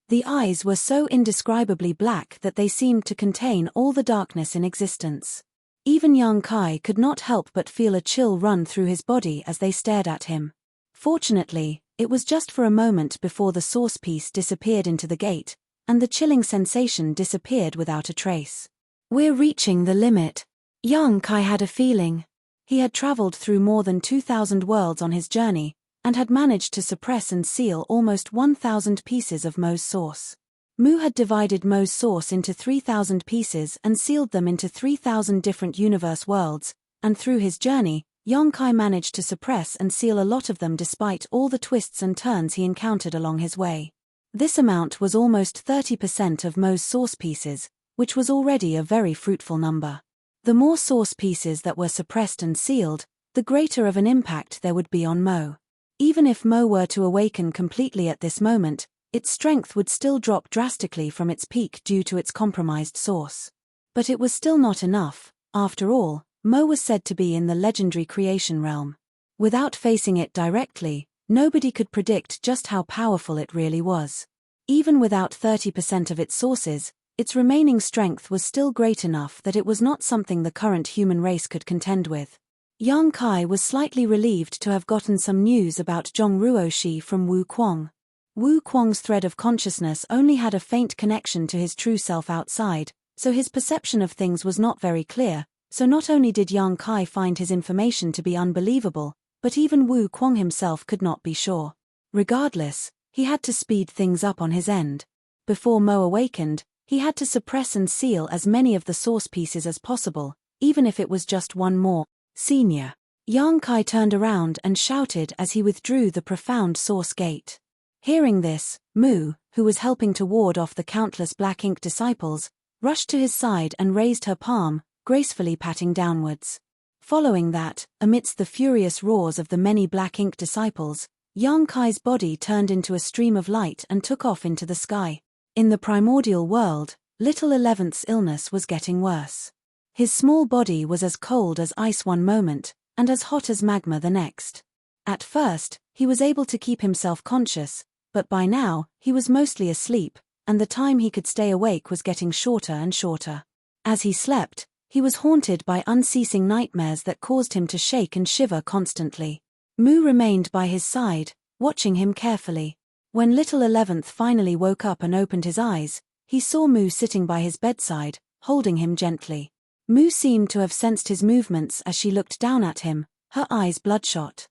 The eyes were so indescribably black that they seemed to contain all the darkness in existence. Even Yang Kai could not help but feel a chill run through his body as they stared at him. Fortunately, it was just for a moment before the source piece disappeared into the gate, and the chilling sensation disappeared without a trace. We're reaching the limit. Yang Kai had a feeling. He had traveled through more than 2,000 worlds on his journey, and had managed to suppress and seal almost 1,000 pieces of Mo's source. Mu had divided Mo's source into 3,000 pieces and sealed them into 3,000 different universe worlds, and through his journey, Yang Kai managed to suppress and seal a lot of them despite all the twists and turns he encountered along his way. This amount was almost 30% of Mo's source pieces, which was already a very fruitful number. The more source pieces that were suppressed and sealed, the greater of an impact there would be on Mo. Even if Mo were to awaken completely at this moment, its strength would still drop drastically from its peak due to its compromised source. But it was still not enough. After all, Mo was said to be in the legendary creation realm. Without facing it directly, nobody could predict just how powerful it really was. Even without 30% of its sources, its remaining strength was still great enough that it was not something the current human race could contend with. Yang Kai was slightly relieved to have gotten some news about Zhongruoshi from Wu Kuang. Wu Kuang's thread of consciousness only had a faint connection to his true self outside, so his perception of things was not very clear, so not only did Yang Kai find his information to be unbelievable, but even Wu Kuang himself could not be sure. Regardless, he had to speed things up on his end. Before Mo awakened, he had to suppress and seal as many of the source pieces as possible, even if it was just one more. Senior. Yang Kai turned around and shouted as he withdrew the profound source gate. Hearing this, Mu, who was helping to ward off the countless black ink disciples, rushed to his side and raised her palm, gracefully patting downwards. Following that, amidst the furious roars of the many black ink disciples, Yang Kai's body turned into a stream of light and took off into the sky. In the primordial world, Little 11th's illness was getting worse. His small body was as cold as ice one moment, and as hot as magma the next. At first, he was able to keep himself conscious, but by now, he was mostly asleep, and the time he could stay awake was getting shorter and shorter. As he slept, he was haunted by unceasing nightmares that caused him to shake and shiver constantly. Mu remained by his side, watching him carefully. When Little 11th finally woke up and opened his eyes, he saw Mu sitting by his bedside, holding him gently. Mu seemed to have sensed his movements as she looked down at him, her eyes bloodshot.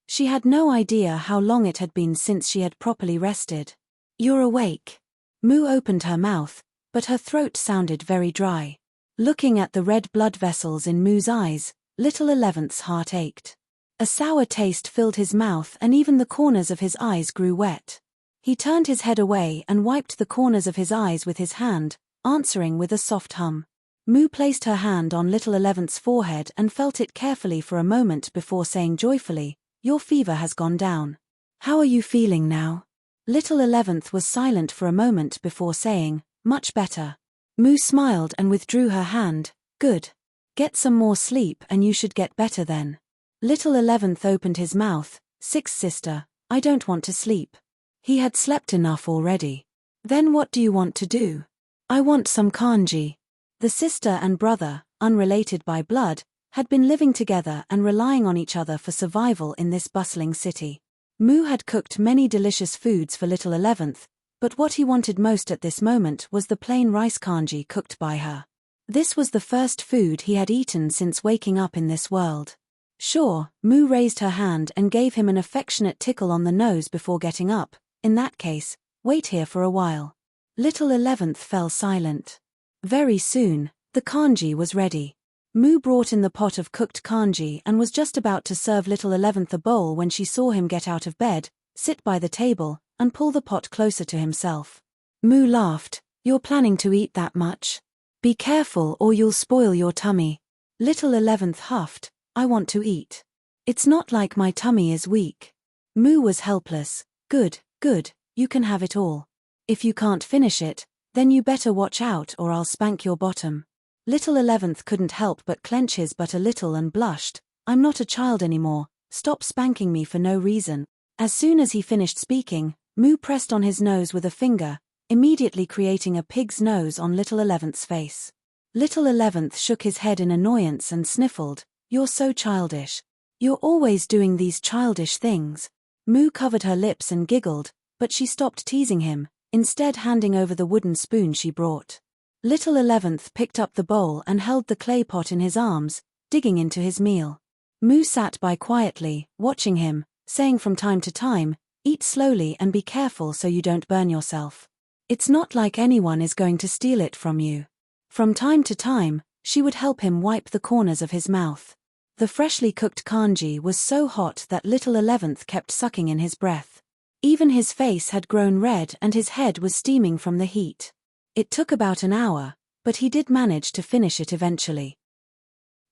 She had no idea how long it had been since she had properly rested. "You're awake." Mu opened her mouth, but her throat sounded very dry. Looking at the red blood vessels in Mu's eyes, Little 11th's heart ached. A sour taste filled his mouth and even the corners of his eyes grew wet. He turned his head away and wiped the corners of his eyes with his hand, answering with a soft hum. Mu placed her hand on Little 11th's forehead and felt it carefully for a moment before saying joyfully, "Your fever has gone down. How are you feeling now?" Little 11th was silent for a moment before saying, "Much better." Mu smiled and withdrew her hand. "Good. Get some more sleep and you should get better then." Little 11th opened his mouth. "Sixth sister, I don't want to sleep." He had slept enough already. "Then what do you want to do?" "I want some kanji." The sister and brother, unrelated by blood, had been living together and relying on each other for survival in this bustling city. Mu had cooked many delicious foods for Little 11th, but what he wanted most at this moment was the plain rice kanji cooked by her. This was the first food he had eaten since waking up in this world. "Sure," Mu raised her hand and gave him an affectionate tickle on the nose before getting up. "In that case, wait here for a while." Little 11th fell silent. Very soon, the kanji was ready. Mu brought in the pot of cooked kanji and was just about to serve Little 11th a bowl when she saw him get out of bed, sit by the table, and pull the pot closer to himself. Moo laughed. You're planning to eat that much? Be careful or you'll spoil your tummy. Little 11th huffed. I want to eat. It's not like my tummy is weak. Moo was helpless. Good, good, you can have it all. If you can't finish it, then you better watch out or I'll spank your bottom. Little 11th couldn't help but clench his butt a little and blushed. I'm not a child anymore, stop spanking me for no reason. As soon as he finished speaking, Moo pressed on his nose with a finger, immediately creating a pig's nose on Little 11th's face. Little 11th shook his head in annoyance and sniffled. You're so childish. You're always doing these childish things. Moo covered her lips and giggled, but she stopped teasing him, instead handing over the wooden spoon she brought. Little 11th picked up the bowl and held the clay pot in his arms, digging into his meal. Moo sat by quietly, watching him, saying from time to time, eat slowly and be careful so you don't burn yourself. It's not like anyone is going to steal it from you. From time to time, she would help him wipe the corners of his mouth. The freshly cooked kanji was so hot that Little 11th kept sucking in his breath. Even his face had grown red and his head was steaming from the heat. It took about an hour, but he did manage to finish it eventually.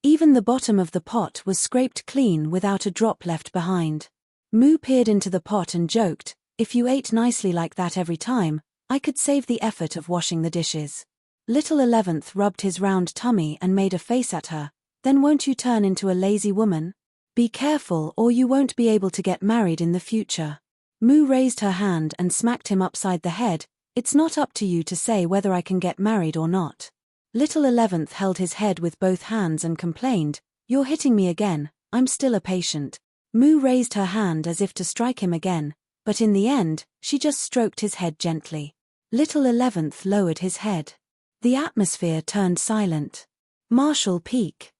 Even the bottom of the pot was scraped clean without a drop left behind. Moo peered into the pot and joked, if you ate nicely like that every time, I could save the effort of washing the dishes. Little 11th rubbed his round tummy and made a face at her. Then won't you turn into a lazy woman? Be careful or you won't be able to get married in the future. Moo raised her hand and smacked him upside the head. It's not up to you to say whether I can get married or not. Little 11th held his head with both hands and complained, you're hitting me again, I'm still a patient. Moo raised her hand as if to strike him again, but in the end, she just stroked his head gently. Little 11th lowered his head. The atmosphere turned silent. Marshall Peak.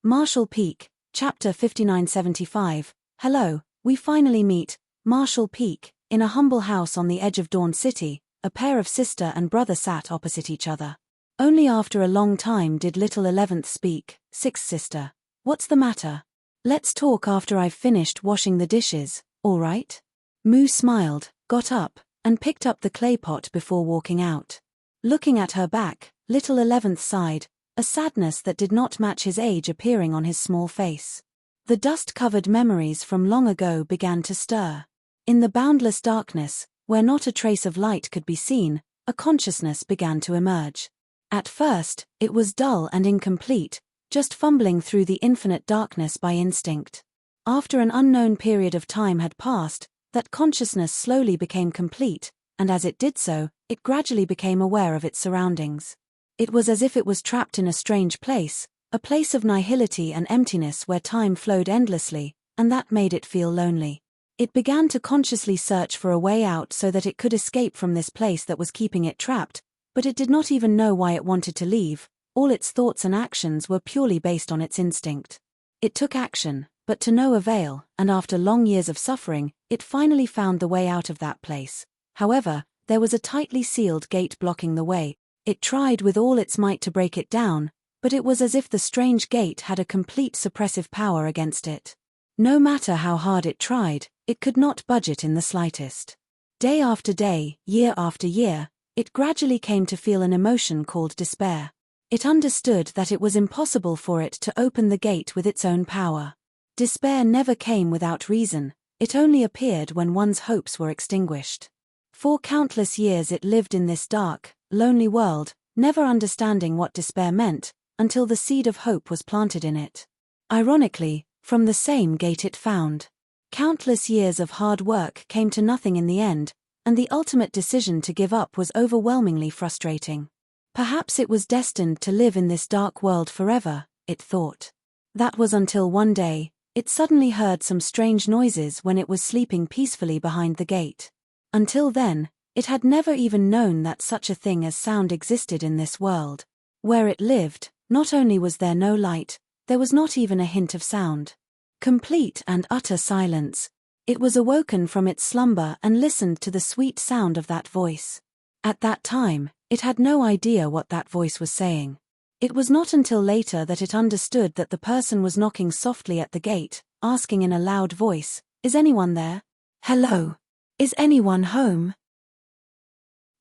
Marshall Peak, Chapter 5975. Hello, we finally meet, Marshall Peak. In a humble house on the edge of Dawn City, a pair of sister and brother sat opposite each other. Only after a long time did Little 11th speak. Sixth sister. What's the matter? Let's talk after I've finished washing the dishes, all right? Moo smiled, got up, and picked up the clay pot before walking out. Looking at her back, Little 11th sighed, a sadness that did not match his age appearing on his small face. The dust-covered memories from long ago began to stir. In the boundless darkness, where not a trace of light could be seen, a consciousness began to emerge. At first, it was dull and incomplete, just fumbling through the infinite darkness by instinct. After an unknown period of time had passed, that consciousness slowly became complete, and as it did so, it gradually became aware of its surroundings. It was as if it was trapped in a strange place, a place of nihility and emptiness where time flowed endlessly, and that made it feel lonely. It began to consciously search for a way out so that it could escape from this place that was keeping it trapped, but it did not even know why it wanted to leave. All its thoughts and actions were purely based on its instinct. It took action, but to no avail, and after long years of suffering, it finally found the way out of that place. However, there was a tightly sealed gate blocking the way. It tried with all its might to break it down, but it was as if the strange gate had a complete suppressive power against it. No matter how hard it tried, it could not budge it in the slightest. Day after day, year after year, it gradually came to feel an emotion called despair. It understood that it was impossible for it to open the gate with its own power. Despair never came without reason, it only appeared when one's hopes were extinguished. For countless years it lived in this dark, lonely world, never understanding what despair meant, until the seed of hope was planted in it. Ironically, from the same gate it found. Countless years of hard work came to nothing in the end, and the ultimate decision to give up was overwhelmingly frustrating. Perhaps it was destined to live in this dark world forever, it thought. That was until one day, it suddenly heard some strange noises when it was sleeping peacefully behind the gate. Until then, it had never even known that such a thing as sound existed in this world. Where it lived, not only was there no light, there was not even a hint of sound. Complete and utter silence. It was awoken from its slumber and listened to the sweet sound of that voice. At that time, it had no idea what that voice was saying. It was not until later that it understood that the person was knocking softly at the gate, asking in a loud voice, Is anyone there? Hello? Is anyone home?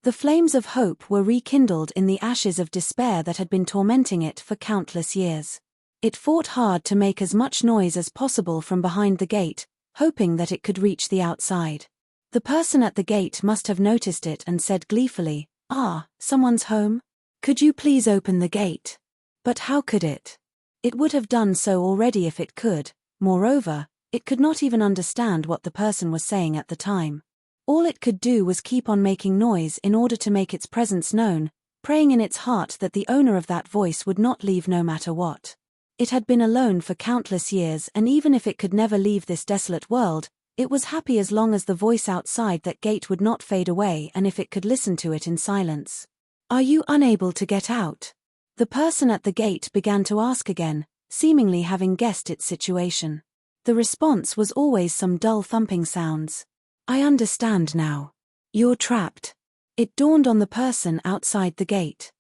The flames of hope were rekindled in the ashes of despair that had been tormenting it for countless years. It fought hard to make as much noise as possible from behind the gate, hoping that it could reach the outside. The person at the gate must have noticed it and said gleefully, "Ah, someone's home? Could you please open the gate?" But how could it? It would have done so already if it could. Moreover, it could not even understand what the person was saying at the time. All it could do was keep on making noise in order to make its presence known, praying in its heart that the owner of that voice would not leave no matter what. It had been alone for countless years, and even if it could never leave this desolate world, it was happy as long as the voice outside that gate would not fade away and if it could listen to it in silence. "Are you unable to get out?" The person at the gate began to ask again, seemingly having guessed its situation. The response was always some dull thumping sounds. "I understand now. You're trapped." It dawned on the person outside the gate.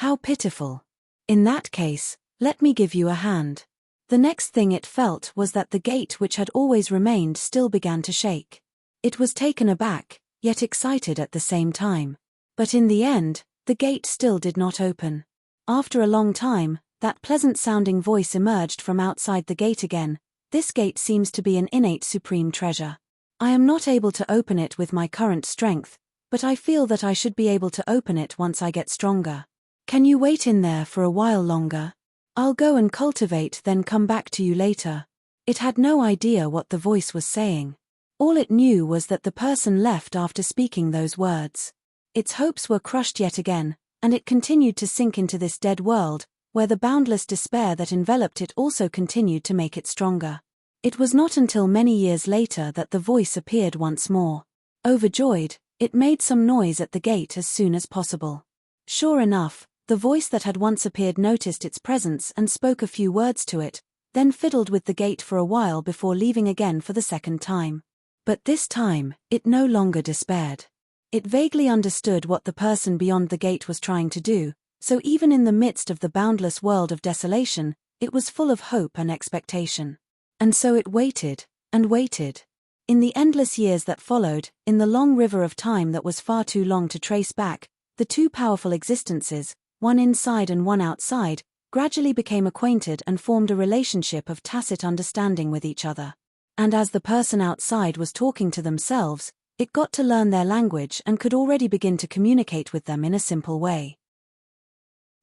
How pitiful. In that case, let me give you a hand. The next thing it felt was that the gate which had always remained still began to shake. It was taken aback, yet excited at the same time. But in the end, the gate still did not open. After a long time, that pleasant-sounding voice emerged from outside the gate again. "This gate seems to be an innate supreme treasure. I am not able to open it with my current strength, but I feel that I should be able to open it once I get stronger. Can you wait in there for a while longer? I'll go and cultivate, then come back to you later." It had no idea what the voice was saying. All it knew was that the person left after speaking those words. Its hopes were crushed yet again, and it continued to sink into this dead world, where the boundless despair that enveloped it also continued to make it stronger. It was not until many years later that the voice appeared once more. Overjoyed, it made some noise at the gate as soon as possible. Sure enough, the voice that had once appeared noticed its presence and spoke a few words to it, then fiddled with the gate for a while before leaving again for the second time. But this time, it no longer despaired. It vaguely understood what the person beyond the gate was trying to do, so even in the midst of the boundless world of desolation, it was full of hope and expectation. And so it waited, and waited. In the endless years that followed, in the long river of time that was far too long to trace back, the two powerful existences, one inside and one outside, gradually became acquainted and formed a relationship of tacit understanding with each other. And as the person outside was talking to themselves, it got to learn their language and could already begin to communicate with them in a simple way.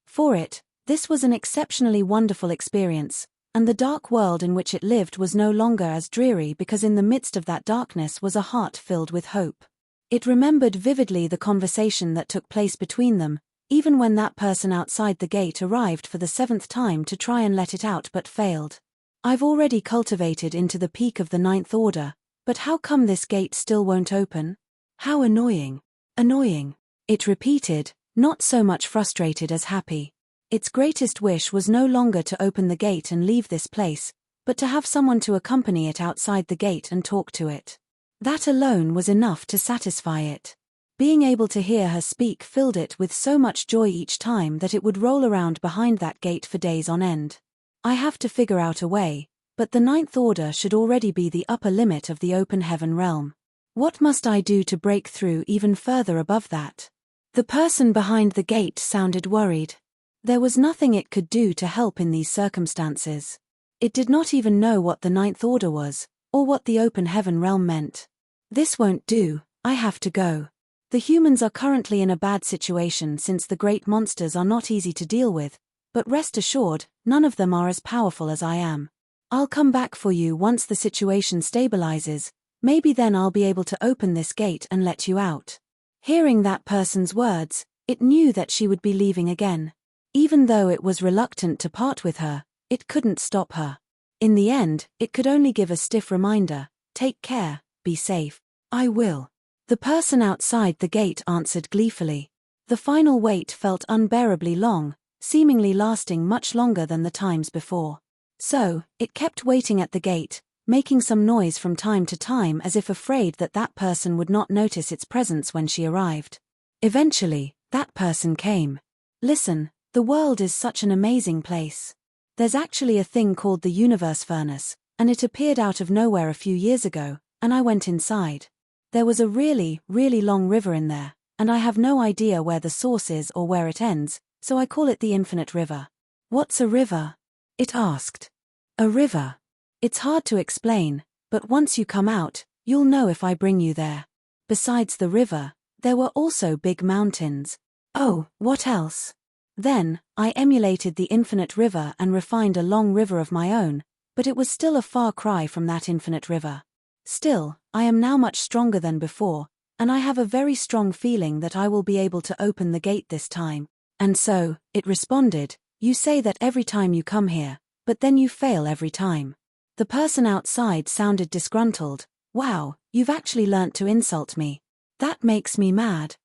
For it, this was an exceptionally wonderful experience, and the dark world in which it lived was no longer as dreary because in the midst of that darkness was a heart filled with hope. It remembered vividly the conversation that took place between them, even when that person outside the gate arrived for the 7th time to try and let it out but failed. "I've already cultivated into the peak of the 9th order, but how come this gate still won't open? How annoying. Annoying," it repeated, not so much frustrated as happy. Its greatest wish was no longer to open the gate and leave this place, but to have someone to accompany it outside the gate and talk to it. That alone was enough to satisfy it. Being able to hear her speak filled it with so much joy each time that it would roll around behind that gate for days on end. "I have to figure out a way, but the 9th order should already be the upper limit of the open heaven realm. What must I do to break through even further above that?" The person behind the gate sounded worried. There was nothing it could do to help in these circumstances. It did not even know what the 9th order was, or what the open heaven realm meant. "This won't do, I have to go. The humans are currently in a bad situation since the great monsters are not easy to deal with, but rest assured, none of them are as powerful as I am. I'll come back for you once the situation stabilizes, maybe then I'll be able to open this gate and let you out." Hearing that person's words, it knew that she would be leaving again. Even though it was reluctant to part with her, it couldn't stop her. In the end, it could only give a stiff reminder, "Take care, be safe." "I will." The person outside the gate answered gleefully. The final wait felt unbearably long, seemingly lasting much longer than the times before. So, it kept waiting at the gate, making some noise from time to time as if afraid that that person would not notice its presence when she arrived. Eventually, that person came. "Listen, the world is such an amazing place. There's actually a thing called the universe furnace, and it appeared out of nowhere a few years ago, and I went inside. There was a really, really long river in there, and I have no idea where the source is or where it ends, so I call it the infinite river. What's a river? It asked. A river. It's hard to explain, but once you come out, you'll know if I bring you there. Besides the river, there were also big mountains. Oh, what else? Then, I emulated the infinite river and refined a long river of my own, but it was still a far cry from that infinite river. Still, I am now much stronger than before, and I have a very strong feeling that I will be able to open the gate this time. And so, it responded, you say that every time you come here, but then you fail every time. The person outside sounded disgruntled. Wow, you've actually learnt to insult me. That makes me mad.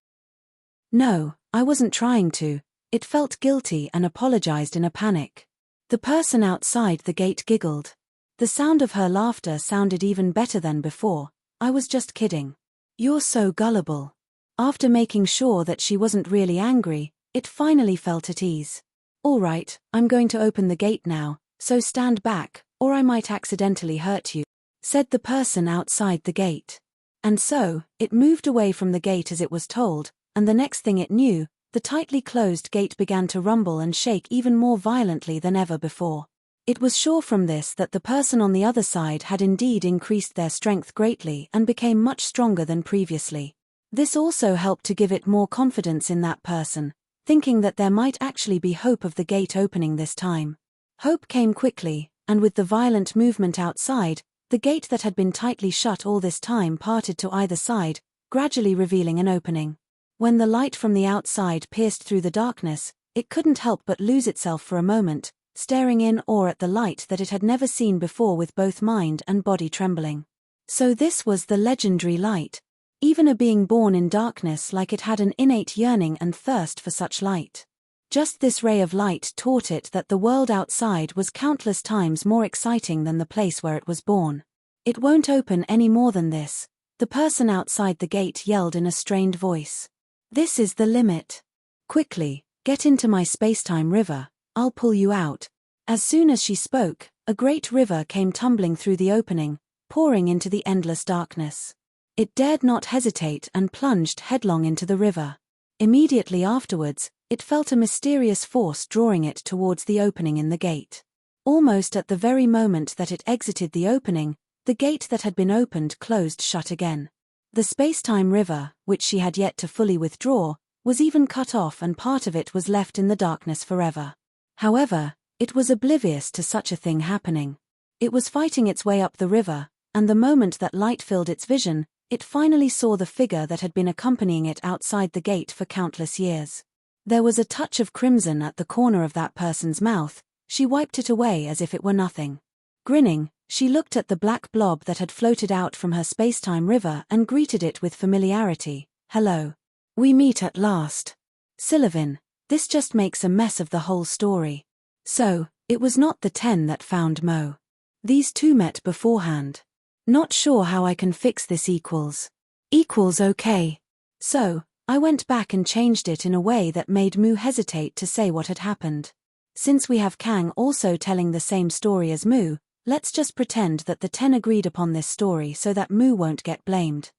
No, I wasn't trying to. It felt guilty and apologized in a panic. The person outside the gate giggled. The sound of her laughter sounded even better than before. I was just kidding. You're so gullible. After making sure that she wasn't really angry, it finally felt at ease. All right, I'm going to open the gate now, so stand back, or I might accidentally hurt you, said the person outside the gate. And so, it moved away from the gate as it was told, and the next thing it knew, the tightly closed gate began to rumble and shake even more violently than ever before. It was sure from this that the person on the other side had indeed increased their strength greatly and became much stronger than previously. This also helped to give it more confidence in that person, thinking that there might actually be hope of the gate opening this time. Hope came quickly, and with the violent movement outside, the gate that had been tightly shut all this time parted to either side, gradually revealing an opening. When the light from the outside pierced through the darkness, it couldn't help but lose itself for a moment, staring in awe at the light that it had never seen before with both mind and body trembling. So this was the legendary light. Even a being born in darkness like it had an innate yearning and thirst for such light. Just this ray of light taught it that the world outside was countless times more exciting than the place where it was born. It won't open any more than this, the person outside the gate yelled in a strained voice. This is the limit. Quickly, get into my space-time river, I'll pull you out. As soon as she spoke, a great river came tumbling through the opening, pouring into the endless darkness. It dared not hesitate and plunged headlong into the river. Immediately afterwards, it felt a mysterious force drawing it towards the opening in the gate. Almost at the very moment that it exited the opening, the gate that had been opened closed shut again. The space-time river, which she had yet to fully withdraw, was even cut off and part of it was left in the darkness forever. However, it was oblivious to such a thing happening. It was fighting its way up the river, and the moment that light filled its vision, it finally saw the figure that had been accompanying it outside the gate for countless years. There was a touch of crimson at the corner of that person's mouth. She wiped it away as if it were nothing. Grinning, she looked at the black blob that had floated out from her space-time river and greeted it with familiarity. Hello. We meet at last. Sylvan, this just makes a mess of the whole story. So, it was not the 10 that found Mo. These two met beforehand. Not sure how I can fix this equals. Equals okay. So, I went back and changed it in a way that made Mu hesitate to say what had happened. Since we have Kang also telling the same story as Mu, let's just pretend that the 10 agreed upon this story so that Mu won't get blamed.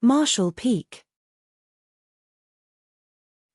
Marshall Peak.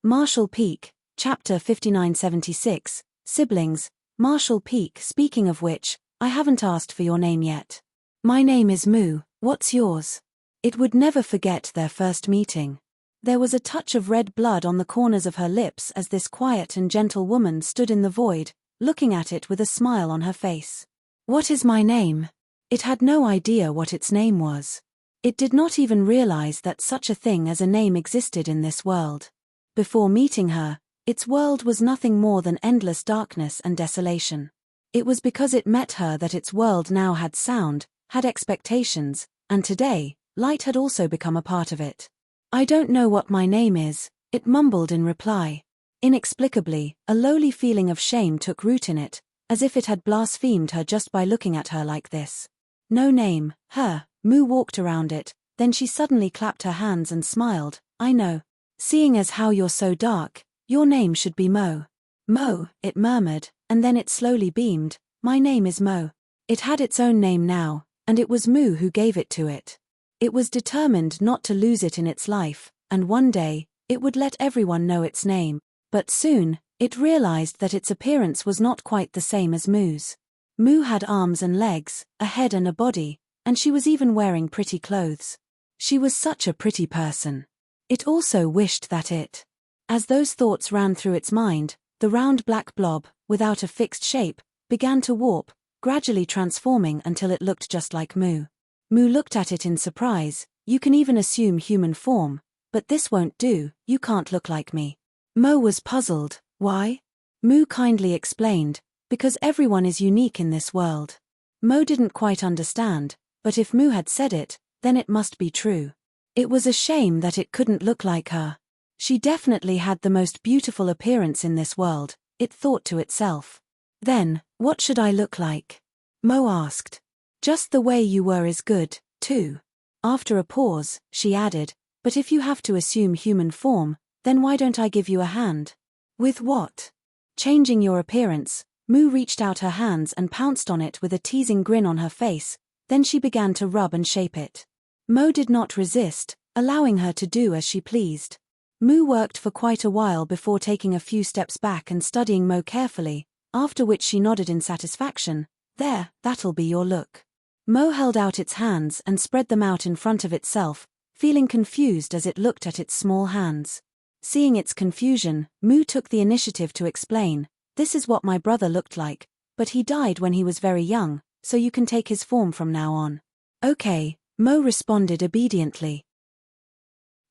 Marshall Peak, Chapter 5976, Siblings, Marshall Peak. Speaking of which, I haven't asked for your name yet. My name is Mu, what's yours? It would never forget their first meeting. There was a touch of red blood on the corners of her lips as this quiet and gentle woman stood in the void, looking at it with a smile on her face. What is my name? It had no idea what its name was. It did not even realize that such a thing as a name existed in this world. Before meeting her, its world was nothing more than endless darkness and desolation. It was because it met her that its world now had sound, had expectations, and today, light had also become a part of it. I don't know what my name is, it mumbled in reply. Inexplicably, a lowly feeling of shame took root in it, as if it had blasphemed her just by looking at her like this. No name, her. Mu walked around it, then she suddenly clapped her hands and smiled. I know. Seeing as how you're so dark, your name should be Mo. Mo, it murmured, and then it slowly beamed. My name is Mo. It had its own name now, And it was Moo who gave it to it. It was determined not to lose it in its life, and one day, it would let everyone know its name. But soon, it realized that its appearance was not quite the same as Moo's. Moo had arms and legs, a head and a body, and she was even wearing pretty clothes. She was such a pretty person. It also wished that it. As those thoughts ran through its mind, the round black blob, without a fixed shape, began to warp, gradually transforming until it looked just like Moo. Moo looked at it in surprise. You can even assume human form, but this won't do, you can't look like me. Mo was puzzled. Why? Moo kindly explained, because everyone is unique in this world. Mo didn't quite understand, but if Moo had said it, then it must be true. It was a shame that it couldn't look like her. She definitely had the most beautiful appearance in this world, it thought to itself. Then, what should I look like? Mo asked. Just the way you were is good, too. After a pause, she added, but if you have to assume human form, then why don't I give you a hand? With what? Changing your appearance, Moo reached out her hands and pounced on it with a teasing grin on her face, then she began to rub and shape it. Mo did not resist, allowing her to do as she pleased. Moo worked for quite a while before taking a few steps back and studying Mo carefully, after which she nodded in satisfaction. There, that'll be your look. Mo held out its hands and spread them out in front of itself, feeling confused as it looked at its small hands. Seeing its confusion, Moo took the initiative to explain, this is what my brother looked like, but he died when he was very young, so you can take his form from now on. Okay, Mo responded obediently.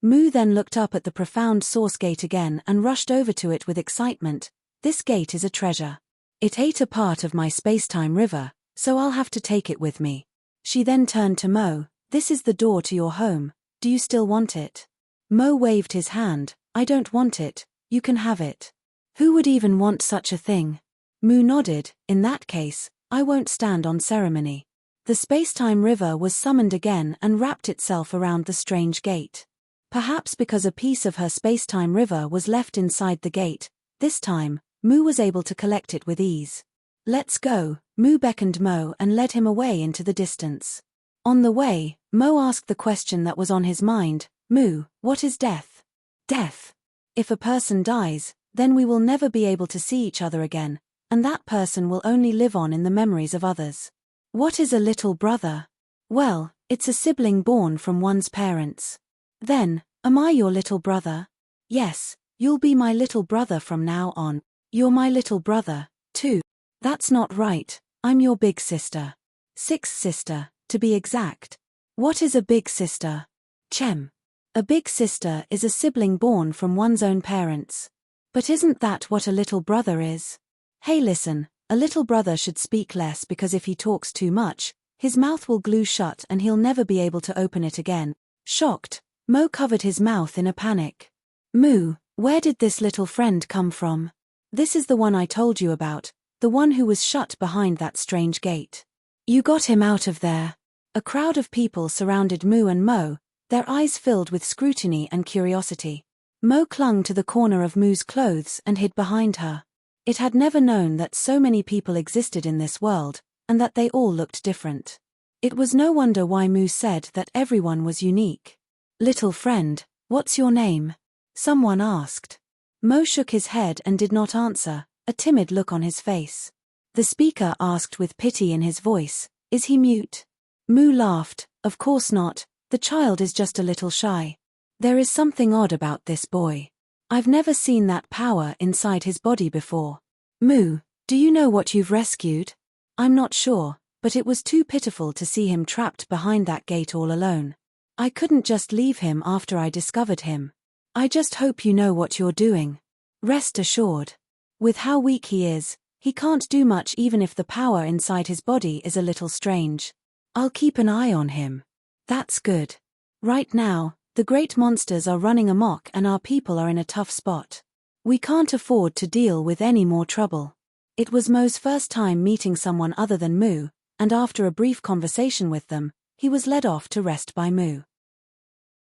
Moo then looked up at the profound source gate again and rushed over to it with excitement. This gate is a treasure. It ate a part of my space-time river, so I'll have to take it with me. She then turned to Mo, this is the door to your home, do you still want it? Mo waved his hand, I don't want it, you can have it. Who would even want such a thing? Moo nodded, in that case, I won't stand on ceremony. The space-time river was summoned again and wrapped itself around the strange gate. Perhaps because a piece of her space-time river was left inside the gate, this time, Moo was able to collect it with ease. Let's go, Moo beckoned Mo and led him away into the distance. On the way, Mo asked the question that was on his mind, Moo, what is death? Death. If a person dies, then we will never be able to see each other again, and that person will only live on in the memories of others. What is a little brother? Well, it's a sibling born from one's parents. Then, am I your little brother? Yes, you'll be my little brother from now on. You're my little brother, too. That's not right, I'm your big sister. Sixth sister, to be exact. What is a big sister? Chem. A big sister is a sibling born from one's own parents. But isn't that what a little brother is? Hey listen, a little brother should speak less because if he talks too much, his mouth will glue shut and he'll never be able to open it again. Shocked, Mo covered his mouth in a panic. Moo, where did this little friend come from? This is the one I told you about, the one who was shut behind that strange gate. You got him out of there. A crowd of people surrounded Moo and Mo, their eyes filled with scrutiny and curiosity. Mo clung to the corner of Moo's clothes and hid behind her. It had never known that so many people existed in this world, and that they all looked different. It was no wonder why Moo said that everyone was unique. Little friend, what's your name? Someone asked. Mo shook his head and did not answer, a timid look on his face. The speaker asked with pity in his voice, is he mute? Moo laughed, of course not, the child is just a little shy. There is something odd about this boy. I've never seen that power inside his body before. Moo, do you know what you've rescued? I'm not sure, but it was too pitiful to see him trapped behind that gate all alone. I couldn't just leave him after I discovered him. I just hope you know what you're doing. Rest assured. With how weak he is, he can't do much even if the power inside his body is a little strange. I'll keep an eye on him. That's good. Right now, the great monsters are running amok and our people are in a tough spot. We can't afford to deal with any more trouble. It was Mo's first time meeting someone other than Moo, and after a brief conversation with them, he was led off to rest by Moo.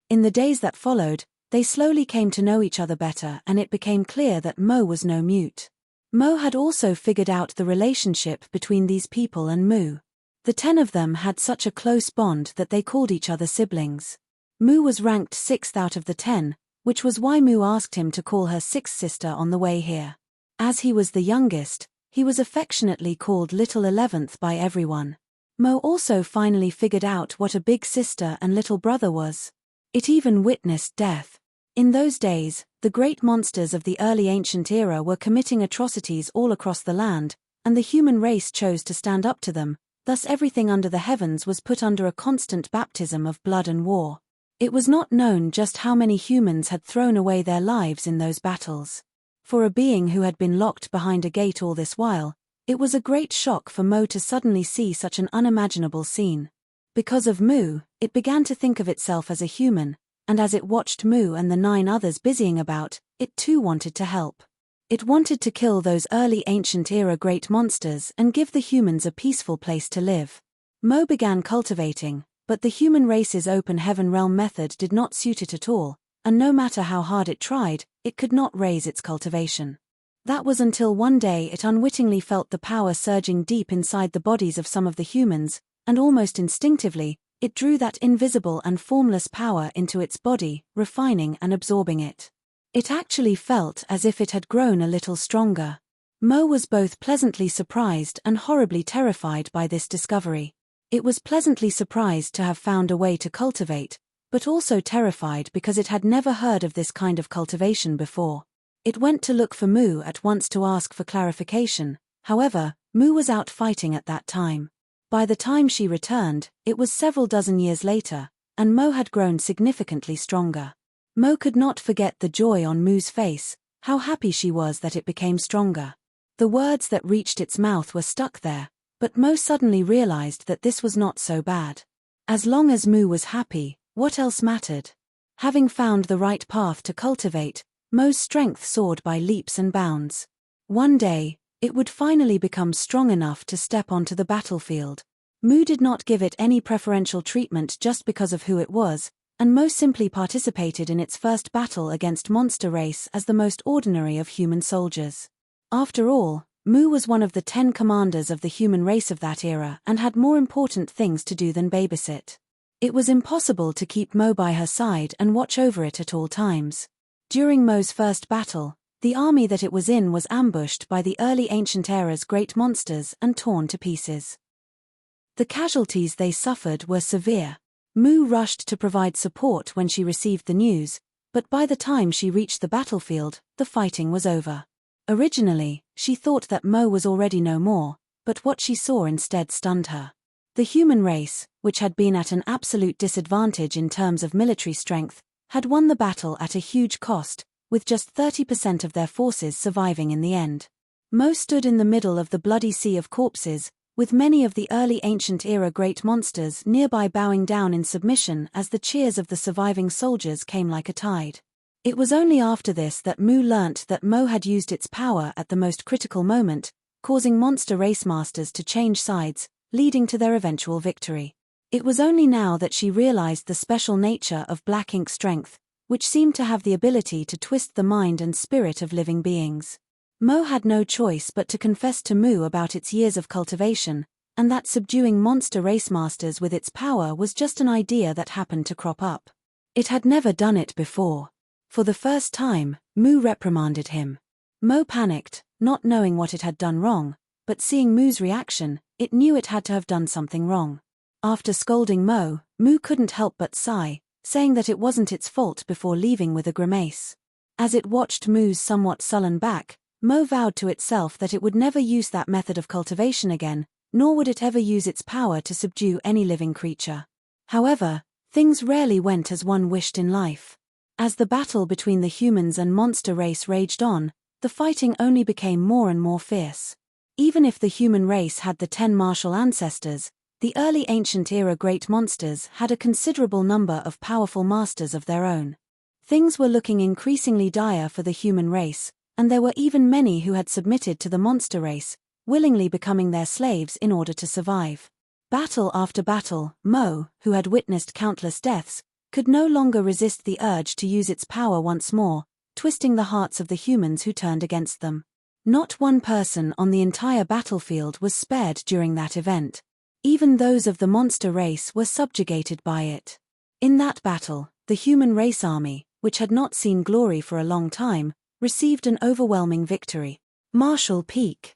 In the days that followed, they slowly came to know each other better and it became clear that Mo was no mute. Mo had also figured out the relationship between these people and Moo. The 10 of them had such a close bond that they called each other siblings. Mu was ranked 6th out of the 10, which was why Mu asked him to call her 6th sister on the way here. As he was the youngest, he was affectionately called Little 11th by everyone. Mo also finally figured out what a big sister and little brother was. It even witnessed death. In those days, the great monsters of the early ancient era were committing atrocities all across the land, and the human race chose to stand up to them, thus everything under the heavens was put under a constant baptism of blood and war. It was not known just how many humans had thrown away their lives in those battles. For a being who had been locked behind a gate all this while, it was a great shock for Mo to suddenly see such an unimaginable scene. Because of Mu, it began to think of itself as a human, and as it watched Mu and the 9 others busying about, it too wanted to help. It wanted to kill those early ancient era great monsters and give the humans a peaceful place to live. Mo began cultivating, but the human race's open heaven realm method did not suit it at all, and no matter how hard it tried, it could not raise its cultivation. That was until one day it unwittingly felt the power surging deep inside the bodies of some of the humans, and almost instinctively, it drew that invisible and formless power into its body, refining and absorbing it. It actually felt as if it had grown a little stronger. Mo was both pleasantly surprised and horribly terrified by this discovery. It was pleasantly surprised to have found a way to cultivate, but also terrified because it had never heard of this kind of cultivation before. It went to look for Mu at once to ask for clarification. However, Mu was out fighting at that time. By the time she returned, it was several dozen years later, and Mo had grown significantly stronger. Mo could not forget the joy on Mu's face, how happy she was that it became stronger. The words that reached its mouth were stuck there, but Mo suddenly realized that this was not so bad. As long as Mu was happy, what else mattered? Having found the right path to cultivate, Mo's strength soared by leaps and bounds. One day, it would finally become strong enough to step onto the battlefield. Mu did not give it any preferential treatment just because of who it was, and Mo simply participated in its first battle against monster race as the most ordinary of human soldiers. After all, Mu was one of the 10 commanders of the human race of that era and had more important things to do than babysit. It was impossible to keep Mo by her side and watch over it at all times. During Mo's first battle, the army that it was in was ambushed by the early ancient era's great monsters and torn to pieces. The casualties they suffered were severe. Mu rushed to provide support when she received the news, but by the time she reached the battlefield, the fighting was over. Originally, she thought that Mo was already no more, but what she saw instead stunned her. The human race, which had been at an absolute disadvantage in terms of military strength, had won the battle at a huge cost, with just 30% of their forces surviving in the end. Mo stood in the middle of the bloody sea of corpses, with many of the early ancient era great monsters nearby bowing down in submission as the cheers of the surviving soldiers came like a tide. It was only after this that Mu learnt that Mo had used its power at the most critical moment, causing monster race masters to change sides, leading to their eventual victory. It was only now that she realized the special nature of black ink strength, which seemed to have the ability to twist the mind and spirit of living beings. Mo had no choice but to confess to Mu about its years of cultivation, and that subduing monster race masters with its power was just an idea that happened to crop up. It had never done it before. For the first time, Mu reprimanded him. Mo panicked, not knowing what it had done wrong, but seeing Mu's reaction, it knew it had to have done something wrong. After scolding Mo, Mu couldn't help but sigh, saying that it wasn't its fault before leaving with a grimace. As it watched Mu's somewhat sullen back, Mo vowed to itself that it would never use that method of cultivation again, nor would it ever use its power to subdue any living creature. However, things rarely went as one wished in life. As the battle between the humans and monster race raged on, the fighting only became more and more fierce. Even if the human race had the 10 martial ancestors, the early ancient era great monsters had a considerable number of powerful masters of their own. Things were looking increasingly dire for the human race, and there were even many who had submitted to the monster race, willingly becoming their slaves in order to survive. Battle after battle, Mo, who had witnessed countless deaths, could no longer resist the urge to use its power once more, twisting the hearts of the humans who turned against them. Not one person on the entire battlefield was spared during that event. Even those of the monster race were subjugated by it. In that battle, the human race army, which had not seen glory for a long time, received an overwhelming victory. Marshall Peak.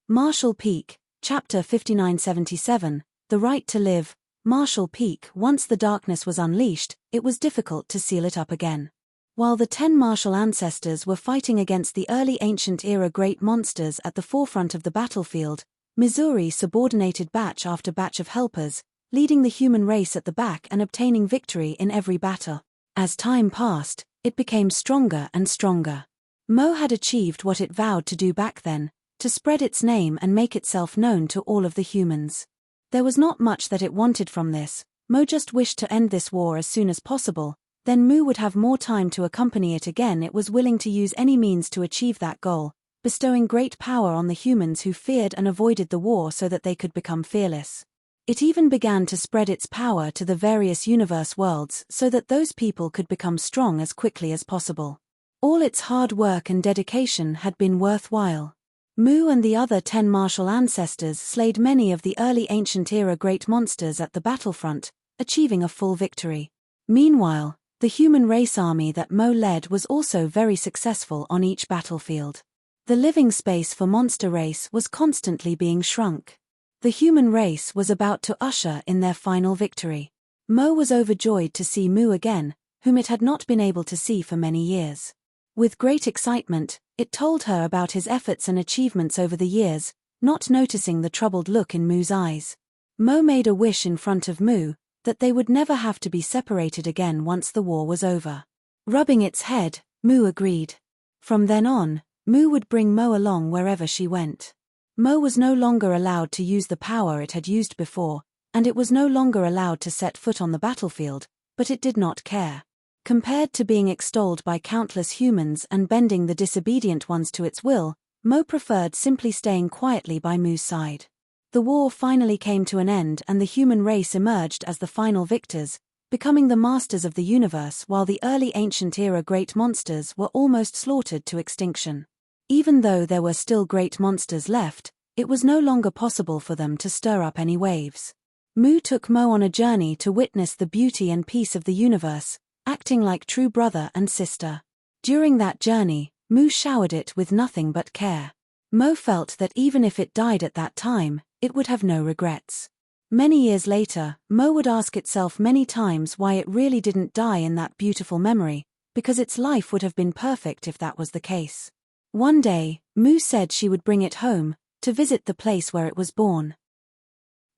Marshall Peak, Chapter 5977, The Right to Live. Marshall Peak. Once the darkness was unleashed, it was difficult to seal it up again. While the 10 martial ancestors were fighting against the early ancient-era great monsters at the forefront of the battlefield, Missouri subordinated batch after batch of helpers, leading the human race at the back and obtaining victory in every battle. As time passed, it became stronger and stronger. Mo had achieved what it vowed to do back then, to spread its name and make itself known to all of the humans. There was not much that it wanted from this. Mo just wished to end this war as soon as possible, then Mu would have more time to accompany it again. It was willing to use any means to achieve that goal, bestowing great power on the humans who feared and avoided the war so that they could become fearless. It even began to spread its power to the various universe worlds so that those people could become strong as quickly as possible. All its hard work and dedication had been worthwhile. Mu and the other 10 martial ancestors slayed many of the early ancient-era great monsters at the battlefront, achieving a full victory. Meanwhile, the human race army that Mo led was also very successful on each battlefield. The living space for monster race was constantly being shrunk. The human race was about to usher in their final victory. Mo was overjoyed to see Mu again, whom it had not been able to see for many years. With great excitement, it told her about his efforts and achievements over the years, not noticing the troubled look in Mu's eyes. Mo made a wish in front of Mu, that they would never have to be separated again once the war was over. Rubbing its head, Mu agreed. From then on, Mu would bring Mo along wherever she went. Mo was no longer allowed to use the power it had used before, and it was no longer allowed to set foot on the battlefield, but it did not care. Compared to being extolled by countless humans and bending the disobedient ones to its will, Mo preferred simply staying quietly by Mu's side. The war finally came to an end and the human race emerged as the final victors, becoming the masters of the universe while the early ancient-era great monsters were almost slaughtered to extinction. Even though there were still great monsters left, it was no longer possible for them to stir up any waves. Mu took Mo on a journey to witness the beauty and peace of the universe, acting like true brother and sister. During that journey, Mu showered it with nothing but care. Mo felt that even if it died at that time, it would have no regrets. Many years later, Mo would ask itself many times why it really didn't die in that beautiful memory, because its life would have been perfect if that was the case. One day, Mu said she would bring it home, to visit the place where it was born.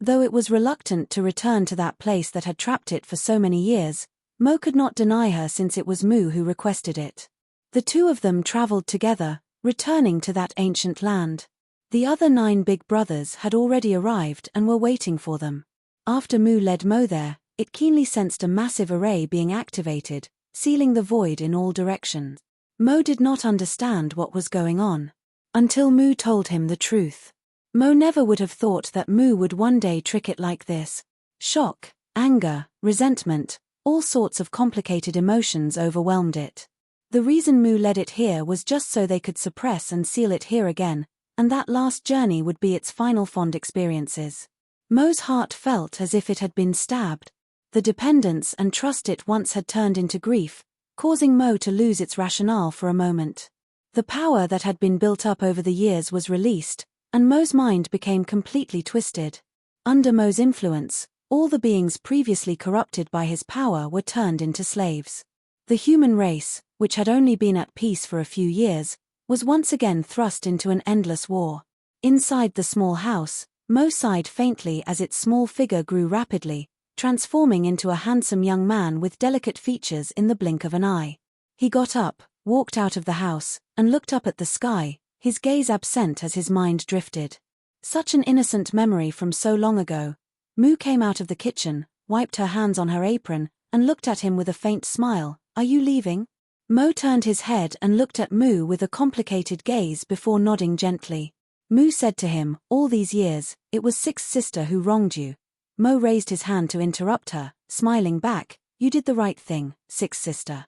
Though it was reluctant to return to that place that had trapped it for so many years, Mo could not deny her since it was Mu who requested it. The two of them traveled together, returning to that ancient land. The other 9 big brothers had already arrived and were waiting for them. After Mu led Mo there, it keenly sensed a massive array being activated, sealing the void in all directions. Mo did not understand what was going on. Until Mu told him the truth. Mo never would have thought that Mu would one day trick it like this. Shock, anger, resentment, all sorts of complicated emotions overwhelmed it. The reason Mu led it here was just so they could suppress and seal it here again, and that last journey would be its final fond experiences. Mo's heart felt as if it had been stabbed. The dependence and trust it once had turned into grief, causing Mo to lose its rationale for a moment. The power that had been built up over the years was released, and Mo's mind became completely twisted. Under Mo's influence, all the beings previously corrupted by his power were turned into slaves. The human race, which had only been at peace for a few years, was once again thrust into an endless war. Inside the small house, Mo sighed faintly as its small figure grew rapidly, transforming into a handsome young man with delicate features in the blink of an eye. He got up, walked out of the house, and looked up at the sky, his gaze absent as his mind drifted. Such an innocent memory from so long ago. Mu came out of the kitchen, wiped her hands on her apron, and looked at him with a faint smile. "Are you leaving?" Mo turned his head and looked at Mu with a complicated gaze before nodding gently. Mu said to him, "All these years, it was Sixth Sister who wronged you." Mo raised his hand to interrupt her, smiling back. "You did the right thing, Sixth Sister."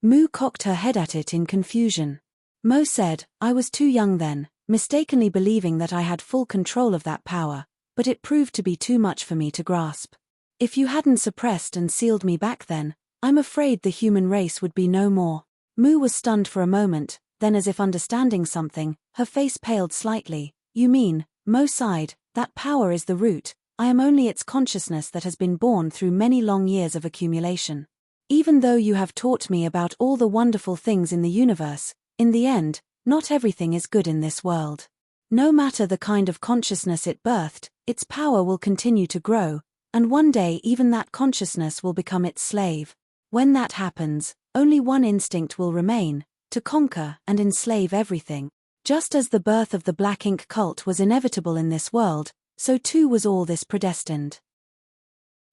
Mu cocked her head at it in confusion. Mo said, "I was too young then, mistakenly believing that I had full control of that power, but it proved to be too much for me to grasp. If you hadn't suppressed and sealed me back then, I'm afraid the human race would be no more. Mu was stunned for a moment, then as if understanding something, her face paled slightly. You mean, Mo sighed, that power is the root, I am only its consciousness that has been born through many long years of accumulation. Even though you have taught me about all the wonderful things in the universe, in the end, not everything is good in this world. No matter the kind of consciousness it birthed, its power will continue to grow, and one day even that consciousness will become its slave. When that happens, only one instinct will remain, to conquer and enslave everything. Just as the birth of the black ink cult was inevitable in this world, so too was all this predestined.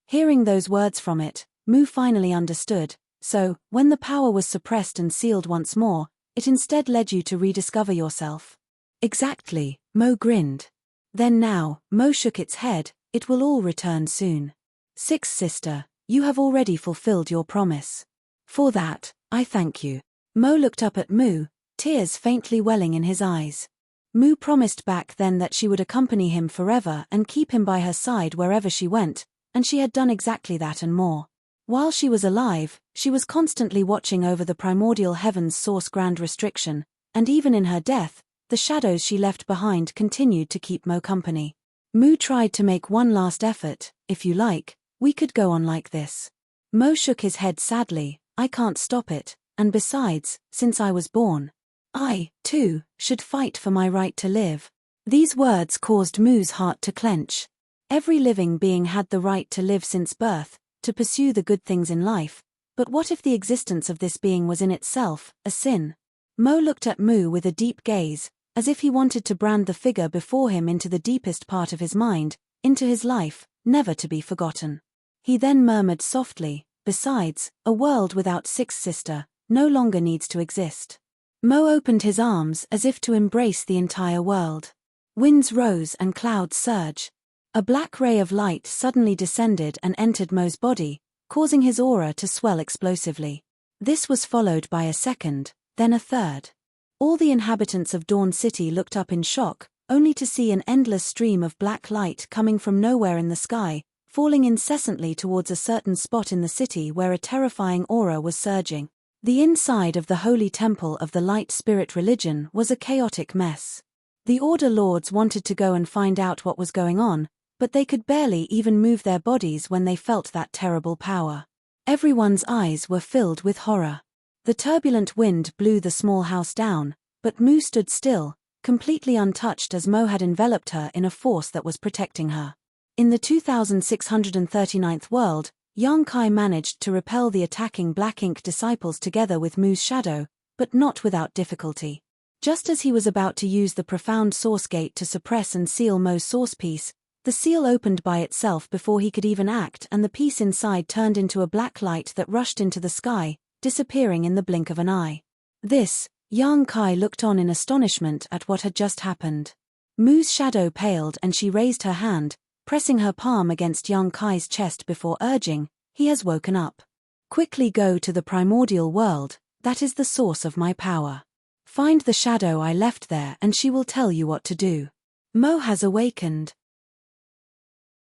Hearing those words from it, Mu finally understood. So, when the power was suppressed and sealed once more, it instead led you to rediscover yourself. Exactly, Mo grinned. Then now, Mo shook its head, it will all return soon. Sixth sister, you have already fulfilled your promise. For that, I thank you. Mo looked up at Mu, tears faintly welling in his eyes. Mu promised back then that she would accompany him forever and keep him by her side wherever she went, and she had done exactly that and more. While she was alive, she was constantly watching over the primordial heaven's source grand restriction, and even in her death, the shadows she left behind continued to keep Mo company. Mu tried to make one last effort. If you like, we could go on like this. Mo shook his head sadly. I can't stop it, and besides, since I was born, I, too, should fight for my right to live. These words caused Mu's heart to clench. Every living being had the right to live since birth, to pursue the good things in life, but what if the existence of this being was in itself a sin? Mo looked at Mu with a deep gaze, as if he wanted to brand the figure before him into the deepest part of his mind, into his life, never to be forgotten. He then murmured softly, besides, a world without sixth sister no longer needs to exist. Mo opened his arms as if to embrace the entire world. Winds rose and clouds surged. A black ray of light suddenly descended and entered Mo's body, causing his aura to swell explosively. This was followed by a second, then a third. All the inhabitants of Dawn City looked up in shock, only to see an endless stream of black light coming from nowhere in the sky, falling incessantly towards a certain spot in the city where a terrifying aura was surging. The inside of the holy temple of the light spirit religion was a chaotic mess. The Order Lords wanted to go and find out what was going on, but they could barely even move their bodies when they felt that terrible power. Everyone's eyes were filled with horror. The turbulent wind blew the small house down, but Mu stood still, completely untouched as Mo had enveloped her in a force that was protecting her. In the 2639th world, Yang Kai managed to repel the attacking Black Ink disciples together with Mu's shadow, but not without difficulty. Just as he was about to use the profound source gate to suppress and seal Mo's source piece, the seal opened by itself before he could even act, and the piece inside turned into a black light that rushed into the sky, disappearing in the blink of an eye. This, Yang Kai looked on in astonishment at what had just happened. Mu's shadow paled and she raised her hand, pressing her palm against Yang Kai's chest before urging, he has woken up. Quickly go to the primordial world, that is the source of my power. Find the shadow I left there and she will tell you what to do. Mo has awakened.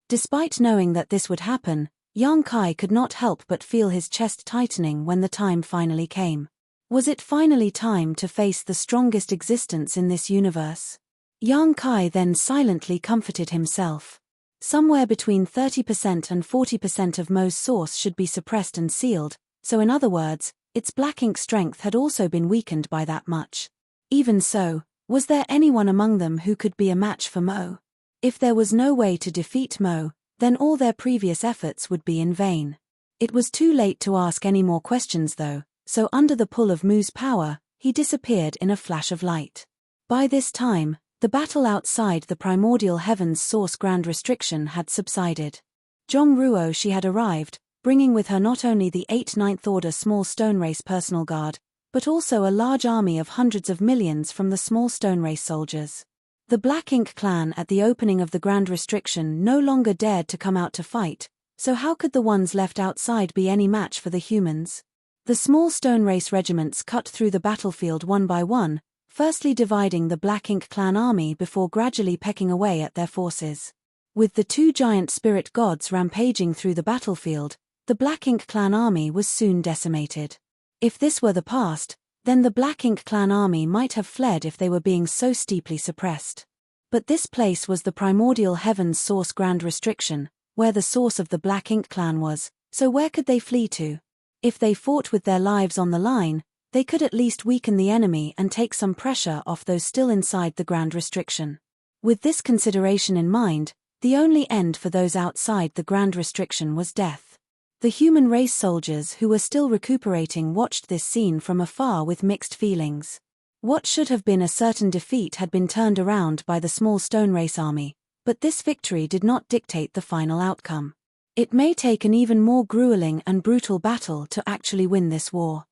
Despite knowing that this would happen, Yang Kai could not help but feel his chest tightening when the time finally came. Was it finally time to face the strongest existence in this universe? Yang Kai then silently comforted himself. Somewhere between 30% and 40% of Mo's source should be suppressed and sealed, so in other words, its black ink strength had also been weakened by that much. Even so, was there anyone among them who could be a match for Mo? If there was no way to defeat Mo, then all their previous efforts would be in vain. It was too late to ask any more questions though, so under the pull of Mu's power, he disappeared in a flash of light. By this time, the battle outside the primordial heaven's source grand restriction had subsided. Zhongruo she had arrived, bringing with her not only the 8th Ninth Order small stone race personal guard, but also a large army of hundreds of millions from the small stone race soldiers. The Black Ink clan at the opening of the grand restriction no longer dared to come out to fight, so how could the ones left outside be any match for the humans? The small stone race regiments cut through the battlefield one by one, firstly dividing the Black Ink clan army before gradually pecking away at their forces. With the two giant spirit gods rampaging through the battlefield, the Black Ink clan army was soon decimated. If this were the past, then the Black Ink clan army might have fled if they were being so steeply suppressed. But this place was the primordial heaven's source Grand Restriction, where the source of the Black Ink clan was, so where could they flee to? If they fought with their lives on the line, they could at least weaken the enemy and take some pressure off those still inside the Grand Restriction. With this consideration in mind, the only end for those outside the Grand Restriction was death. The human race soldiers who were still recuperating watched this scene from afar with mixed feelings. What should have been a certain defeat had been turned around by the small stone race army, but this victory did not dictate the final outcome. It may take an even more grueling and brutal battle to actually win this war.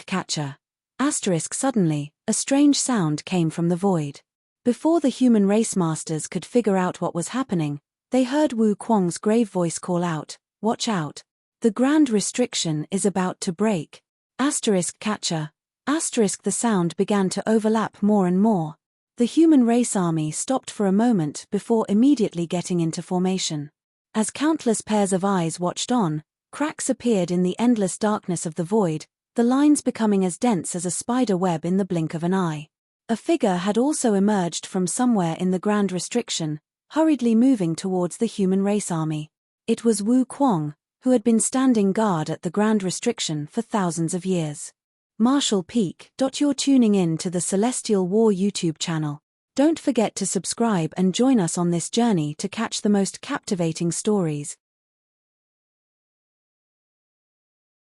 Catcher. Suddenly, a strange sound came from the void. Before the human race masters could figure out what was happening, they heard Wu Kuang's grave voice call out, "Watch out. The Grand Restriction is about to break." Catcher. The sound began to overlap more and more. The human race army stopped for a moment before immediately getting into formation. As countless pairs of eyes watched on, cracks appeared in the endless darkness of the void, the lines becoming as dense as a spider web in the blink of an eye. A figure had also emerged from somewhere in the Grand Restriction, hurriedly moving towards the human race army. It was Wu Kuang, who had been standing guard at the Grand Restriction for thousands of years. Marshall Peak. You're tuning in to the Celestial War YouTube channel. Don't forget to subscribe and join us on this journey to catch the most captivating stories,